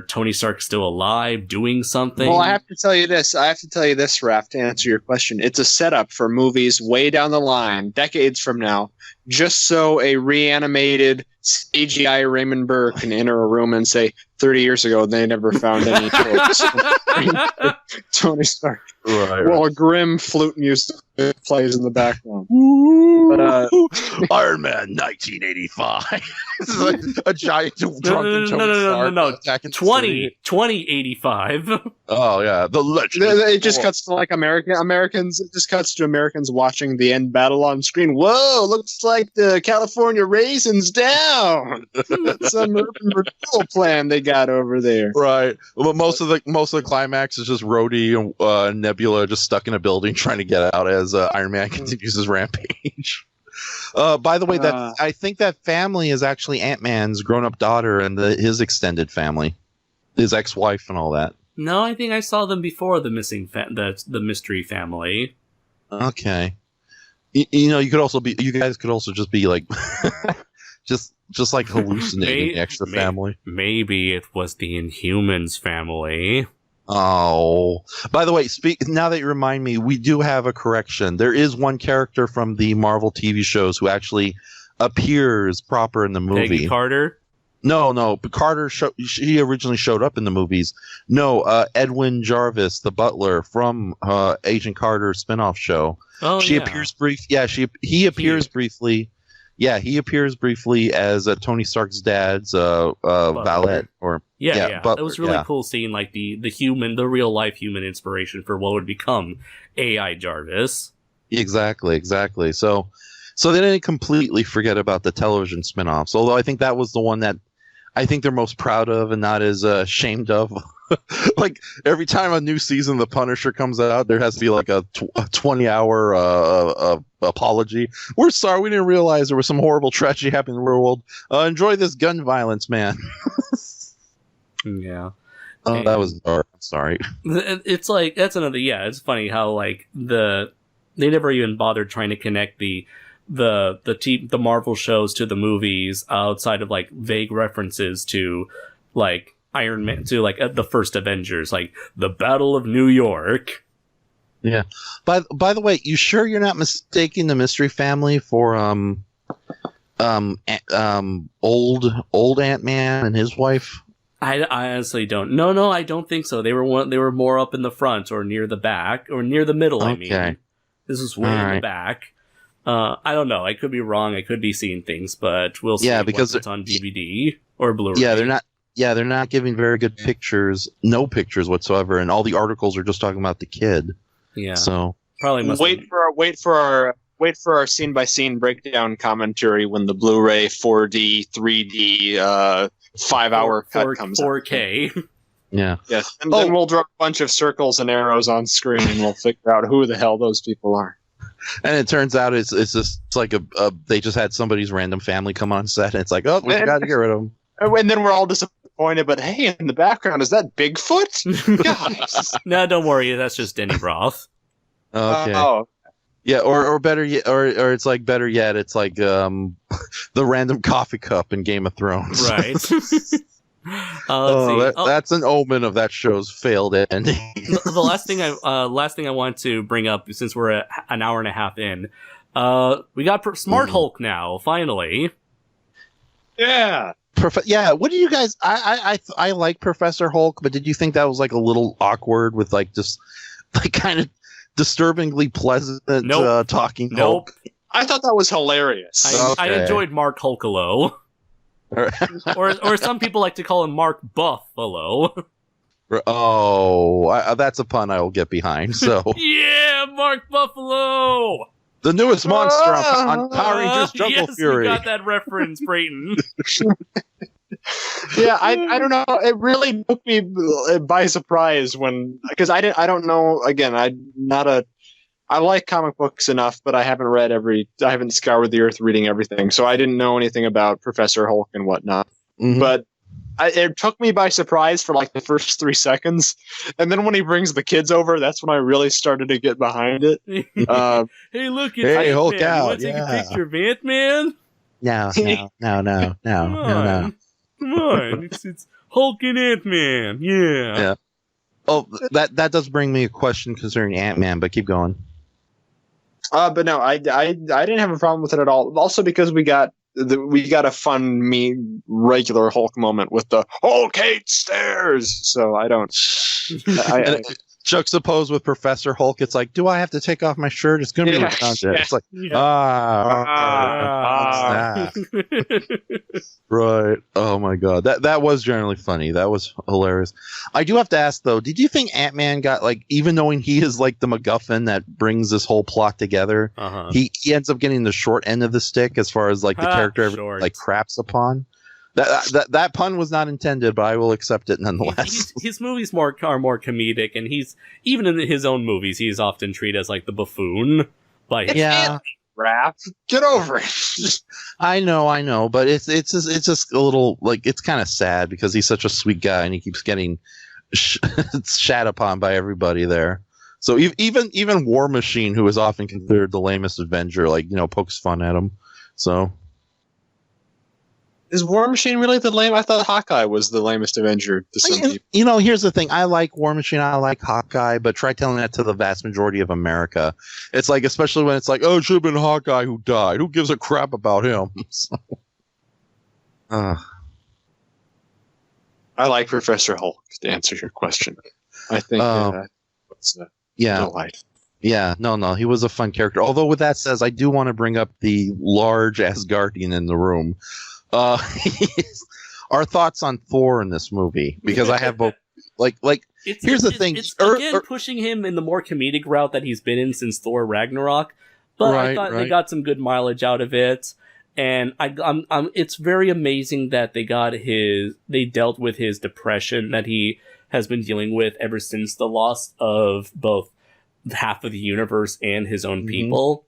Tony Stark still alive doing something. Well, I have to tell you this, Raph, to answer your question. It's a setup for movies way down the line, decades from now, just so a reanimated CGI Raymond Burr can enter a room and say, 30 years ago, they never found any corpse. Tony Stark. Right. Well, a grim flute music plays in the background. But, Iron Man 1985. This is like a giant drunken Tony Stark. 2085. Oh, yeah. The legend. It just cuts to like Americans. It just cuts to Americans watching the end battle on screen. Whoa, looks like the California Raisins down. Some urban renewal plan they got over there. Right. Well, most of the climax is just Rhodey and Nebula just stuck in a building trying to get out as Iron Man continues his rampage. By the way, that I think that family is actually Ant-Man's grown-up daughter and his extended family, his ex-wife and all that. No, I think I saw them before the missing the mystery family. Okay. You guys could also just be like just like hallucinating the extra family. Maybe it was the Inhumans family. Oh, by the way, now that you remind me, we do have a correction. There is one character from the Marvel TV shows who actually appears proper in the movie. Peggy Carter? No. Carter, she originally showed up in the movies. No, Edwin Jarvis, the butler from Agent Carter spinoff show. Oh, she appears brief. Yeah, he appears briefly. Yeah, he appears briefly as Tony Stark's dad's valet or butler. It was really cool seeing like the real life human inspiration for what would become AI Jarvis. Exactly. So they didn't completely forget about the television spinoffs, although I think that was the one that I think they're most proud of and not as ashamed of. Like every time a new season of The Punisher comes out, there has to be like a 20-hour apology. We're sorry, we didn't realize there was some horrible tragedy happening in the world. Enjoy this gun violence, man. Yeah. That was dark. I'm sorry. It's like that's another. Yeah, it's funny how like they never even bothered trying to connect the Marvel shows to the movies outside of like vague references to like Iron Man, to like the first Avengers, like the Battle of New York. Yeah. By the way, you sure you're not mistaking the Mystery Family for old Ant-Man and his wife? I honestly don't. No, I don't think so. They were more up in the front or near the back or near the middle. Okay. I mean, this is way in the back. I don't know. I could be wrong. I could be seeing things, but we'll see. Yeah, because it's on DVD or Blu-ray. Yeah, they're not giving very good pictures. No pictures whatsoever, and all the articles are just talking about the kid. Yeah. So probably must wait for our scene by scene breakdown commentary when the Blu-ray 4D 3D 5-hour cut comes 4K. Out. Yeah. Yes. And then we'll draw a bunch of circles and arrows on screen, and we'll figure out who the hell those people are. And it turns out it's like they just had somebody's random family come on set, and it's like, oh, we got to get rid of them. And then we're all disappointed, but hey, in the background, is that Bigfoot? Guys. No, don't worry, that's just Denny Roth. Okay. Yeah, or better yet, or it's like better yet, it's like the random coffee cup in Game of Thrones. Right. That's an omen of that show's failed ending. The last thing I want to bring up, since we're an hour and a half in, we got Smart Hulk now, finally. Yeah. What do you guys? I like Professor Hulk, but did you think that was like a little awkward with like just like kind of disturbingly pleasant talking Hulk? I thought that was hilarious. I enjoyed Mark Hulkalo. or some people like to call him Mark Buffalo. Oh, that's a pun I will get behind. So yeah, Mark Buffalo, the newest monster on Power Rangers Jungle Fury. You got that reference, Brayton. Yeah, I don't know. It really took me by surprise because I don't know. Again, I like comic books enough, but I haven't scoured the earth reading everything, so I didn't know anything about Professor Hulk and whatnot. Mm-hmm. But it took me by surprise for like the first 3 seconds, and then when he brings the kids over, that's when I really started to get behind it. Hey, look, it's Ant-Man. Hulk out! You want to take a picture of Ant-Man? No. Come on, it's Hulk and Ant-Man. Yeah. Oh, that does bring me a question concerning Ant-Man, but keep going. But no, I didn't have a problem with it at all. Also because we got a fun, regular Hulk moment with the Hulk hates stairs. So I don't. Juxtaposed with Professor Hulk, it's like, do I have to take off my shirt? It's gonna be redundant. It's like, right. Oh my god, that was generally funny. That was hilarious. I do have to ask though, did you think Ant-Man got like, even knowing he is like the MacGuffin that brings this whole plot together, he ends up getting the short end of the stick as far as like the character like craps upon? That pun was not intended, but I will accept it nonetheless. His movies are more comedic, and he's even in his own movies, he's often treated as like the buffoon. Raph, get over it. I know, but it's just a little like, it's kind of sad because he's such a sweet guy and he keeps getting shat upon by everybody there. So even War Machine, who is often considered the lamest Avenger, like pokes fun at him. So. Is War Machine really the lame? I thought Hawkeye was the lamest Avenger to some people. Here's the thing. I like War Machine. I like Hawkeye, but try telling that to the vast majority of America. It's like, especially when it's like, oh, it should have been Hawkeye who died. Who gives a crap about him? I like Professor Hulk, to answer your question. I think Yeah, no, he was a fun character. Although with that said, I do want to bring up the large Asgardian in the room. Our thoughts on Thor in this movie, because I have both. Here's the thing. It's again pushing him in the more comedic route that he's been in since Thor Ragnarok, but I thought they got some good mileage out of it, and it's very amazing that they dealt with his depression that he has been dealing with ever since the loss of both half of the universe and his own people.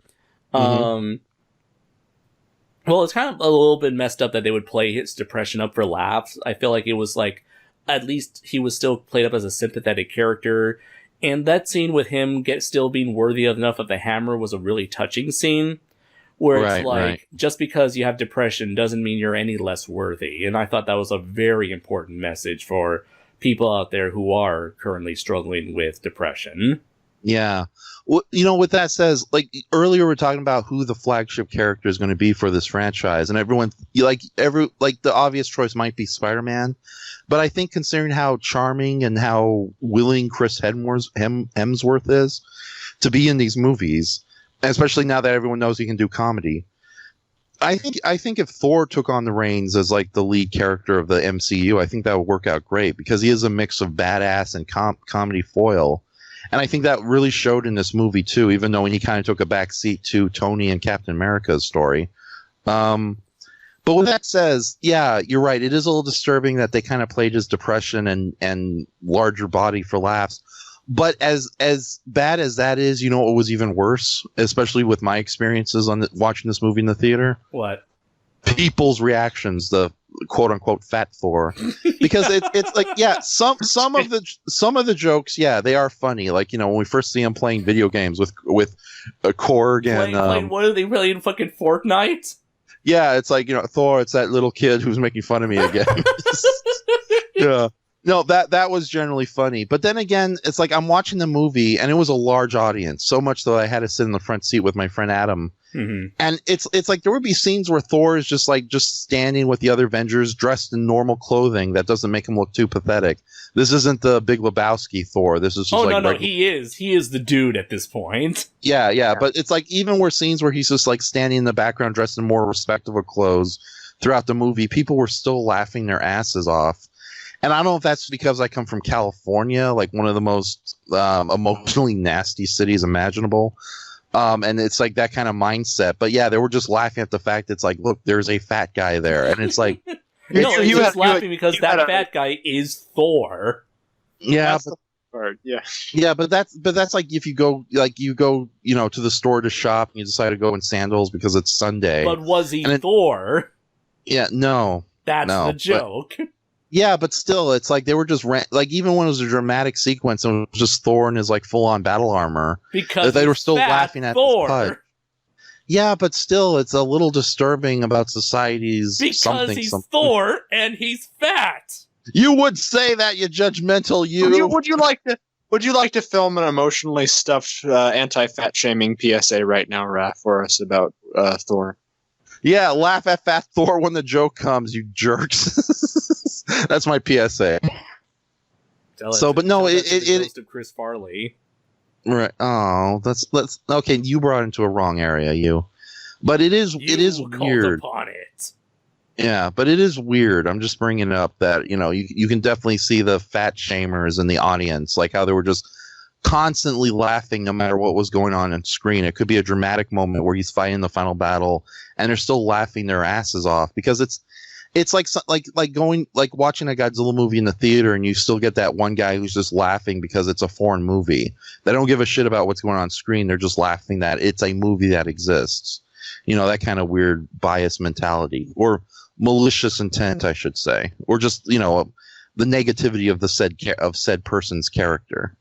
Well, it's kind of a little bit messed up that they would play his depression up for laughs. I feel like it was like, at least he was still played up as a sympathetic character. And that scene with him still being worthy enough of the hammer was a really touching scene. Where it's like, just because you have depression doesn't mean you're any less worthy. And I thought that was a very important message for people out there who are currently struggling with depression. Yeah. Well, what that says, like earlier we're talking about who the flagship character is going to be for this franchise, and everyone the obvious choice might be Spider-Man, but I think considering how charming and how willing Chris Hemsworth is to be in these movies, especially now that everyone knows he can do comedy, I think if Thor took on the reins as like the lead character of the MCU, I think that would work out great because he is a mix of badass and comedy foil. And I think that really showed in this movie, too, even though he kind of took a back seat to Tony and Captain America's story. But with that says, yeah, you're right. It is a little disturbing that they kind of played his depression and larger body for laughs. But as bad as that is, it was even worse, especially with my experiences on watching this movie in the theater. What? People's reactions, the quote unquote fat Thor, because it's like, yeah, some of the jokes, yeah, they are funny. Like, when we first see him playing video games with Korg and what are they playing, fucking Fortnite? Yeah, it's like, Thor, it's that little kid who's making fun of me again. Yeah. No, that was generally funny. But then again, it's like I'm watching the movie, and it was a large audience, so much that I had to sit in the front seat with my friend Adam. Mm-hmm. And it's like there would be scenes where Thor is just standing with the other Avengers dressed in normal clothing that doesn't make him look too pathetic. This isn't the Big Lebowski Thor. This is just no, he is the dude at this point. Yeah, but it's like even where scenes where he's just like standing in the background dressed in more respectable clothes throughout the movie, people were still laughing their asses off. And I don't know if that's because I come from California, like one of the most emotionally nasty cities imaginable. And it's like that kind of mindset. But yeah, they were just laughing at the fact that it's like, look, there's a fat guy there. And it's like... he was laughing because that fat guy is Thor. Yeah, yeah, but that's like if you go to the store to shop and you decide to go in sandals because it's Sunday. But was he Thor? Yeah, no. That's the joke. Yeah, but still, it's like they were just even when it was a dramatic sequence and it was just Thor in his like full-on battle armor, because they were still laughing at Thor. This cut. Yeah, but still, it's a little disturbing about society's because he's Thor and he's fat. You would say that, you judgmental you. Would you like to film an emotionally stuffed anti-fat shaming PSA right now, Raph, for us about Thor? Yeah, laugh at fat Thor when the joke comes, you jerks. That's my PSA. But no, it of Chris Farley. Right. Oh, let's okay. You brought into a wrong area, but it is weird. Upon it. Yeah, but it is weird. I'm just bringing up that you can definitely see the fat shamers in the audience, like how they were just constantly laughing no matter what was going on screen. It could be a dramatic moment where he's fighting the final battle, and they're still laughing their asses off because it's like watching a Godzilla movie in the theater, and you still get that one guy who's just laughing because it's a foreign movie. They don't give a shit about what's going on screen. They're just laughing that it's a movie that exists. That kind of weird bias mentality or malicious intent, I should say, or just the negativity of the said person's character.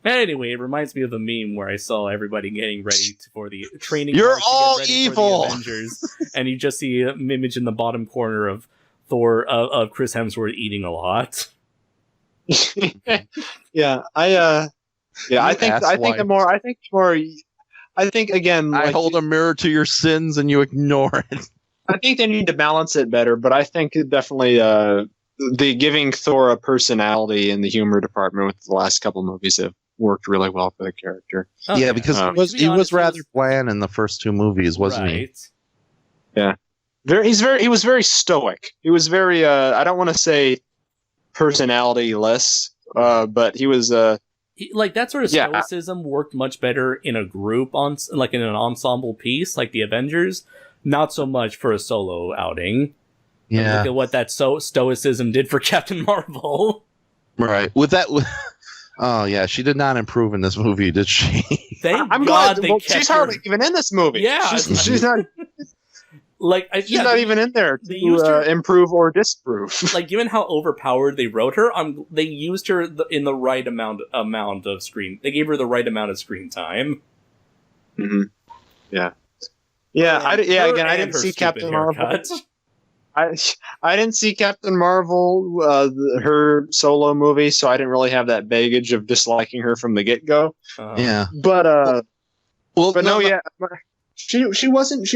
Anyway, it reminds me of a meme where I saw everybody getting ready for the training. You're all evil! For the Avengers, and you just see an image in the bottom corner of Thor, of Chris Hemsworth eating a lot. I think again, I hold a mirror to your sins and you ignore it. I think they need to balance it better, but I think definitely the giving Thor a personality in the humor department with the last couple movies have worked really well for the character. Oh, yeah, because he was rather bland in the first two movies, wasn't he? Yeah. He was very stoic. He was very I don't want to say personality-less, but he was like that sort of stoicism worked much better in a group in an ensemble piece like the Avengers, not so much for a solo outing. Yeah. Look at what that stoicism did for Captain Marvel. Right. Oh yeah, she did not improve in this movie, did she? I'm glad she's hardly even in this movie. Yeah, she's not. She's not even in there to improve or disprove. Like, given how overpowered they wrote her, they used her in the right amount of screen. They gave her the right amount of scrn time. Mm-hmm. Yeah. I didn't see Captain Marvel. I didn't see Captain Marvel, her solo movie, so I didn't really have that baggage of disliking her from the get-go. Yeah. But she wasn't.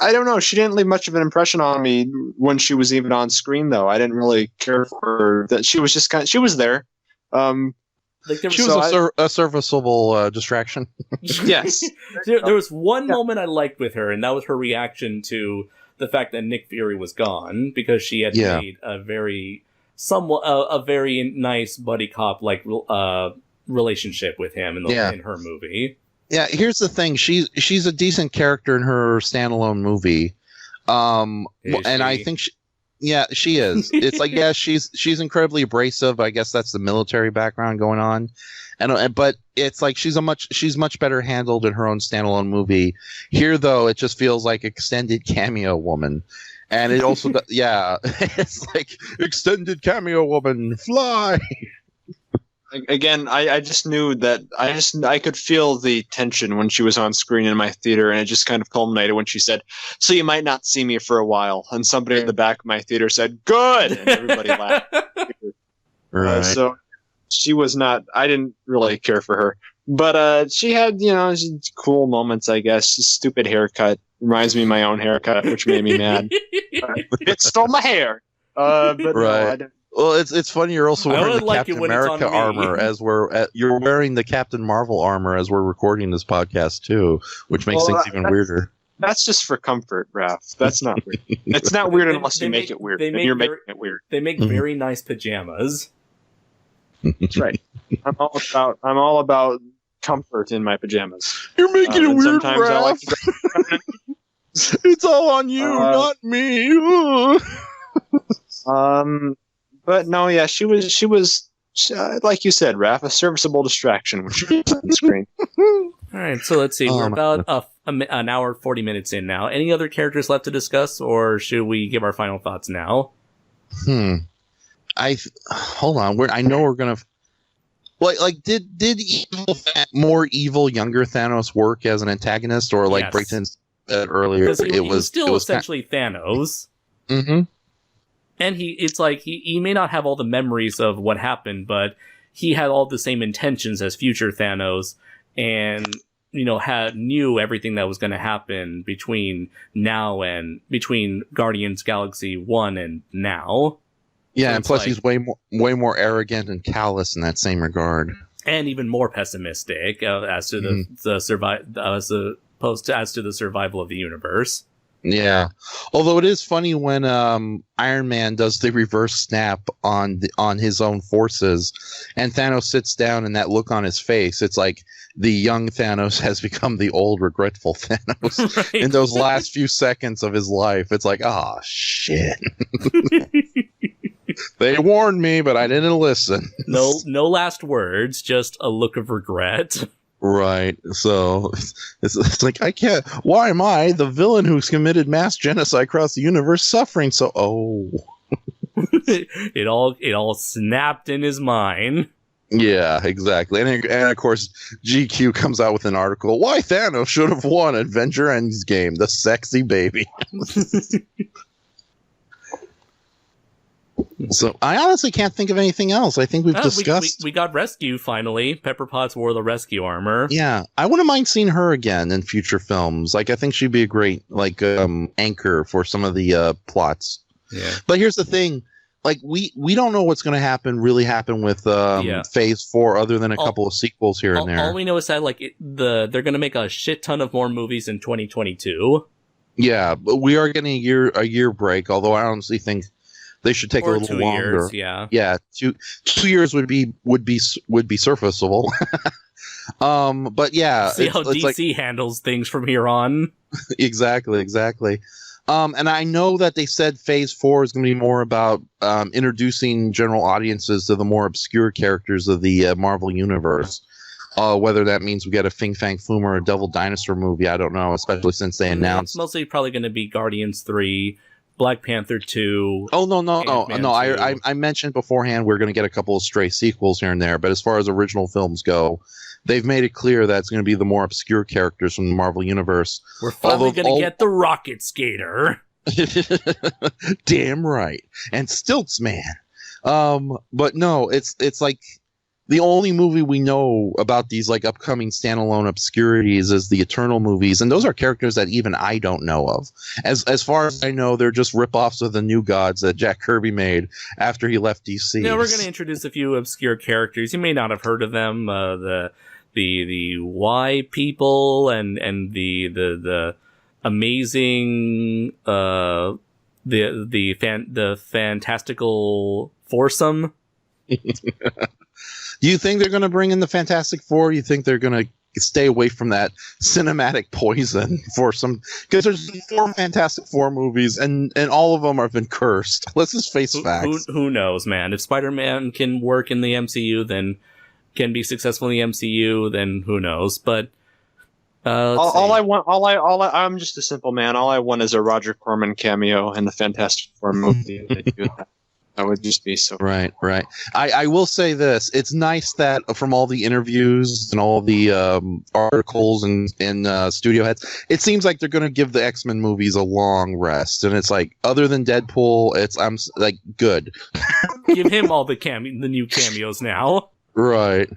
I don't know. She didn't leave much of an impression on me when she was even on screen, though. I didn't really care for her. That she was just she was there. She was a serviceable distraction. Yes. There was one moment I liked with her, and that was her reaction to the fact that Nick Fury was gone, because she had made a very nice buddy cop like relationship with him in her movie. Yeah, here's the thing: she's a decent character in her standalone movie, I think she is. It's like she's incredibly abrasive. I guess that's the military background going on, but it's like she's much better handled in her own standalone movie. Here, though, it just feels like extended cameo woman, and it also it's like extended cameo woman fly. again, I just knew that I could feel the tension when she was on screen in my theater, and it just kind of culminated when she said, "So you might not see me for a while," and somebody in the back of my theater said, "Good," and everybody laughed. Right. So she was not. I didn't really care for her, but she had cool moments, I guess. Stupid haircut reminds me of my own haircut, which made me mad. It stole my hair. But right. No, I didn't. Well, it's funny. You're also wearing the Captain America armor you're wearing the Captain Marvel armor as we're recording this podcast too, which makes things even weirder. That's just for comfort, Raph. That's not weird. It's not weird unless you make it weird. You're making it weird. They make very nice pajamas. That's right. I'm all about comfort in my pajamas. You're making it weird, sometimes Raph. I like to go. It's all on you, not me. But no, yeah, she was like you said, Raph, a serviceable distraction when she was on the screen. All right, so let's see. We're about an hour 40 minutes in now. Any other characters left to discuss, or should we give our final thoughts now? Hold on. I know we're gonna. Did more evil younger Thanos work as an antagonist, or like Brayton said earlier? It was still essentially Thanos. Mm-hmm. And he may not have all the memories of what happened, but he had all the same intentions as future Thanos, and knew everything that was going to happen between Guardians Galaxy 1 and now. Yeah, so and plus he's way more arrogant and callous in that same regard, and even more pessimistic as to the survival of the universe. Yeah, although it is funny when Iron Man does the reverse snap on his own forces, and Thanos sits down, and that look on his face, it's like the young Thanos has become the old, regretful Thanos right. In those last few seconds of his life. It's like, oh, shit. They warned me, but I didn't listen. No last words, just a look of regret. Right. So it's like, I can't. Why am I, the villain who's committed mass genocide across the universe, suffering so? Oh. It all snapped in his mind. Yeah, exactly. And of course, GQ comes out with an article. Why Thanos should have won Avengers Endgame, the sexy baby. So I honestly can't think of anything else. I think we've discussed. We got Rescue finally. Pepper Potts wore the rescue armor. Yeah, I wouldn't mind seeing her again in future films. Like, I think she'd be a great anchor for some of the plots. Yeah. But here's the thing: like we don't know what's going to happen with Phase 4, other than a couple of sequels here and there. All we know is that they're going to make a shit ton of more movies in 2022. Yeah, but we are getting a year break. Although I honestly think they should take a little longer. 2 years, yeah. 2 years would be surfaceable. But yeah, see how DC handles things from here on. Exactly. And I know that they said Phase 4 is going to be more about introducing general audiences to the more obscure characters of the Marvel universe. Whether that means we get a Fing Fang Foom or a Devil Dinosaur movie, I don't know. Especially since they announced it's mostly probably going to be Guardians 3. Black Panther 2. Oh, no. I mentioned beforehand we're going to get a couple of stray sequels here and there, but as far as original films go, they've made it clear that it's going to be the more obscure characters from the Marvel Universe. We're finally going to get the Rocket Skater. Damn right. And Stilts Man. But no, it's like the only movie we know about these like upcoming standalone obscurities is the Eternal movies, and those are characters that even I don't know of. As far as I know, they're just rip-offs of the New Gods that Jack Kirby made after he left DC. Now we're going to introduce a few obscure characters. You may not have heard of them. The Y people and the amazing the fantastical foursome. Do you think they're going to bring in the Fantastic Four? Or do you think they're going to stay away from that cinematic poison for some? Because there's 4 Fantastic Four movies, and all of them have been cursed. Let's just face facts. Who knows, man? If Spider-Man can work in the MCU, then can be successful in the MCU, then who knows? But I'm just a simple man. All I want is a Roger Corman cameo in the Fantastic Four movie. That would just be so right. I will say this: it's nice that from all the interviews and all the articles and studio heads, it seems like they're going to give the X-Men movies a long rest. And it's like, other than Deadpool, I'm like, good. Give him all the new cameos now. Right.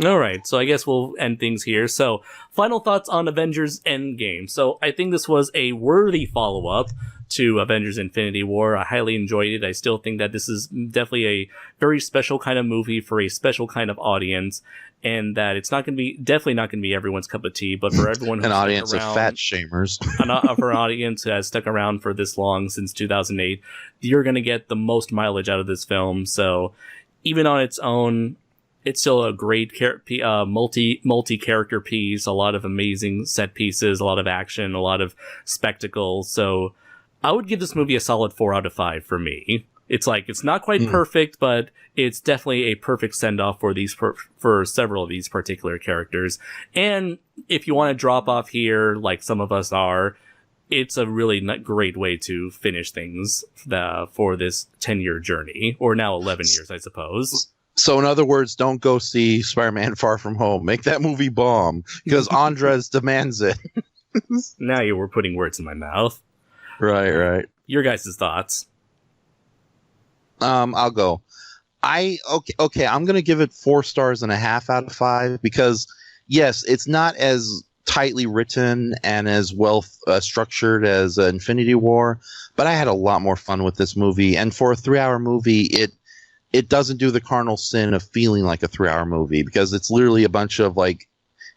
All right, so I guess we'll end things here. So, final thoughts on Avengers Endgame. So, I think this was a worthy follow-up to Avengers Infinity War. I highly enjoyed it. I still think that this is definitely a very special kind of movie for a special kind of audience, and that it's definitely not going to be everyone's cup of tea, but for everyone who's an audience of fat shamers, for an audience who has stuck around for this long, since 2008, you're going to get the most mileage out of this film. So, even on its own, it's still a great multi-character piece, a lot of amazing set pieces, a lot of action, a lot of spectacle. So I would give this movie a solid 4 out of 5 for me. It's not quite perfect, but it's definitely a perfect send-off for several of these particular characters. And if you want to drop off here, like some of us are, it's a really great way to finish things for this 10-year journey, or now 11 years, I suppose. So in other words, don't go see Spider-Man Far From Home. Make that movie bomb, because Andres demands it. Now you were putting words in my mouth. Right. Your guys' thoughts? I'll go. Okay, I'm going to give it 4.5 stars out of 5, because yes, it's not as tightly written and as well structured as Infinity War, but I had a lot more fun with this movie. And for a 3-hour movie, it doesn't do the cardinal sin of feeling like a 3-hour movie, because it's literally a bunch of like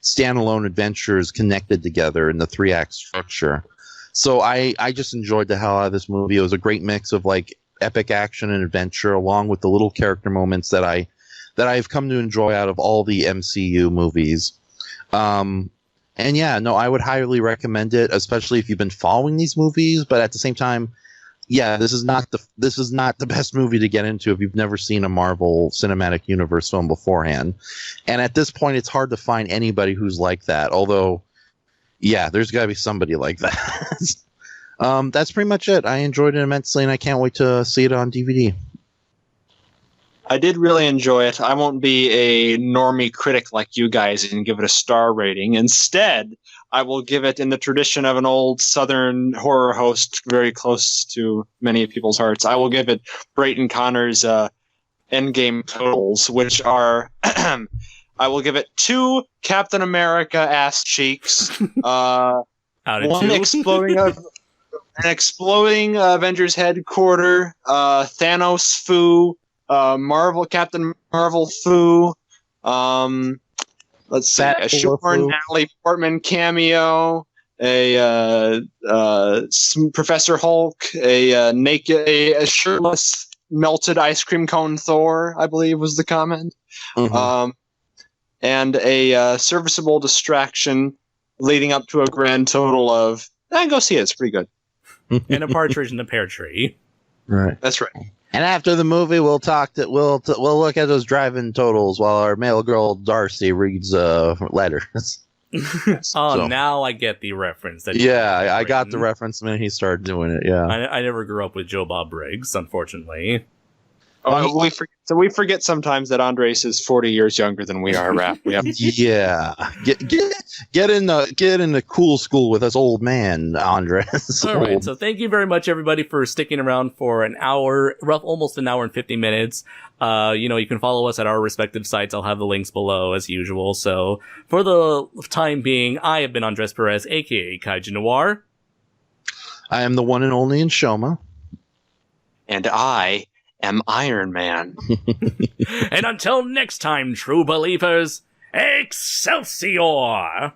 standalone adventures connected together in the 3-act structure. So I just enjoyed the hell out of this movie. It was a great mix of like epic action and adventure, along with the little character moments that I've come to enjoy out of all the MCU movies. And yeah, no, I would highly recommend it, especially if you've been following these movies. But at the same time, yeah, this is not the best movie to get into if you've never seen a Marvel Cinematic Universe film beforehand. And at this point, it's hard to find anybody who's like that. Although, yeah, there's got to be somebody like that. That's pretty much it. I enjoyed it immensely, and I can't wait to see it on DVD. I did really enjoy it. I won't be a normie critic like you guys and give it a star rating. Instead, I will give it, in the tradition of an old Southern horror host very close to many people's hearts, I will give it Brayton Connor's Endgame totals, which are, I will give it 2 Captain America ass cheeks, one exploding Avengers headquarter, Thanos foo, Captain Marvel foo, let's see, a Sean Natalie Portman cameo, a Professor Hulk, a shirtless melted ice cream cone Thor, I believe was the comment, and a serviceable distraction, leading up to a grand total of, go see it, it's pretty good. And a partridge in a pear tree. Right. That's right. And after the movie, we'll look at those drive-in totals while our male girl Darcy reads letters. Now I get the reference. I got the reference the minute he started doing it. Yeah, I never grew up with Joe Bob Briggs, unfortunately. We forget sometimes that Andres is 40 years younger than we are. Yeah, get in the cool school with us, old man Andres. All right, so thank you very much, everybody, for sticking around for an hour, almost an hour and 50 minutes. You can follow us at our respective sites. I'll have the links below as usual. So for the time being, I have been Andres Perez, aka KaijuNoir. I am the one and only Enshohma. And I am Iron Man. And until next time, true believers, Excelsior!